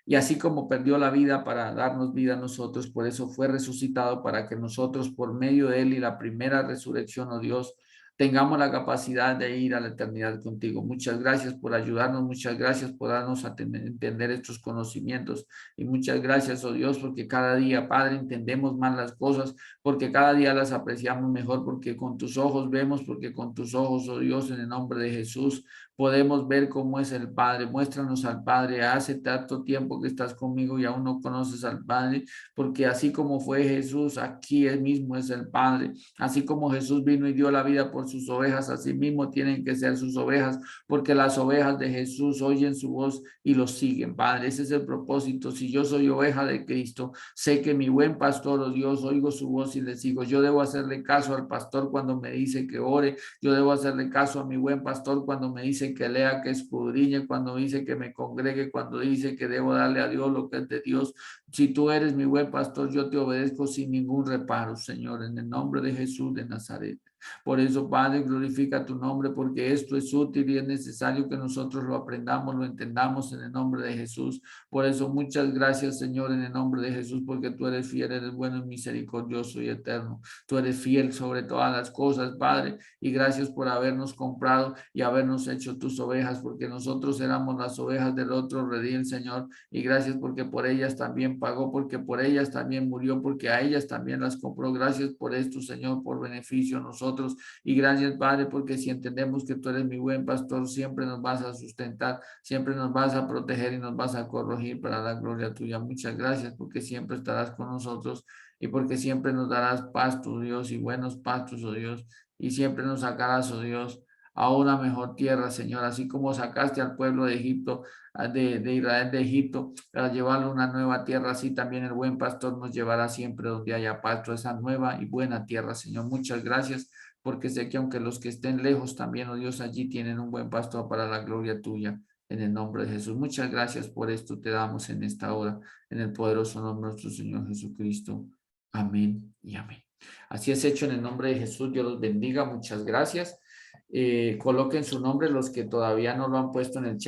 Y así como perdió la vida para darnos vida a nosotros, por eso fue resucitado para que nosotros, por medio de él y la primera resurrección, oh Dios, tengamos la capacidad de ir a la eternidad contigo. Muchas gracias por ayudarnos, muchas gracias por darnos a entender estos conocimientos y muchas gracias, oh Dios, porque cada día, Padre, entendemos más las cosas, porque cada día las apreciamos mejor, porque con tus ojos vemos, porque con tus ojos, oh Dios, en el nombre de Jesús, podemos ver cómo es el Padre. Muéstranos al Padre. Hace tanto tiempo que estás conmigo y aún no conoces al Padre, porque así como fue Jesús, aquí él mismo es el Padre. Así como Jesús vino y dio la vida por sus ovejas, así mismo tienen que ser sus ovejas, porque las ovejas de Jesús oyen su voz y lo siguen, Padre. Ese es el propósito. Si yo soy oveja de Cristo, sé que mi buen pastor, oh Dios, oigo su voz y le sigo. Yo debo hacerle caso al pastor cuando me dice que ore. Yo debo hacerle caso a mi buen pastor cuando me dice que lea, que escudriñe, cuando dice que me congregue, cuando dice que debo darle a Dios lo que es de Dios. Si tú eres mi buen pastor, yo te obedezco sin ningún reparo, Señor, en el nombre de Jesús de Nazaret. Por eso, Padre, glorifica tu nombre, porque esto es útil y es necesario que nosotros lo aprendamos, lo entendamos en el nombre de Jesús. Por eso, muchas gracias, Señor, en el nombre de Jesús, porque tú eres fiel, eres bueno y misericordioso y eterno. Tú eres fiel sobre todas las cosas, Padre, y gracias por habernos comprado y habernos hecho tus ovejas, porque nosotros éramos las ovejas del otro redil, Señor, y gracias porque por ellas también pagó, porque por ellas también murió, porque a ellas también las compró. Gracias por esto, Señor, por beneficio a nosotros. Y gracias, Padre, porque si entendemos que tú eres mi buen pastor, siempre nos vas a sustentar, siempre nos vas a proteger y nos vas a corregir para la gloria tuya. Muchas gracias porque siempre estarás con nosotros y porque siempre nos darás pastos, Dios, y buenos pastos, oh Dios, y siempre nos sacarás, oh Dios, a una mejor tierra, Señor, así como sacaste al pueblo de Egipto, de Israel de Egipto, para llevarlo a una nueva tierra, así también el buen pastor nos llevará siempre donde haya pasto, esa nueva y buena tierra, Señor. Muchas gracias, porque sé que aunque los que estén lejos también, oh Dios, allí tienen un buen pastor para la gloria tuya, en el nombre de Jesús. Muchas gracias por esto, te damos en esta hora, en el poderoso nombre de nuestro Señor Jesucristo. Amén y amén. Así es hecho en el nombre de Jesús. Dios los bendiga. Muchas gracias. Coloquen su nombre los que todavía no lo han puesto en el chat.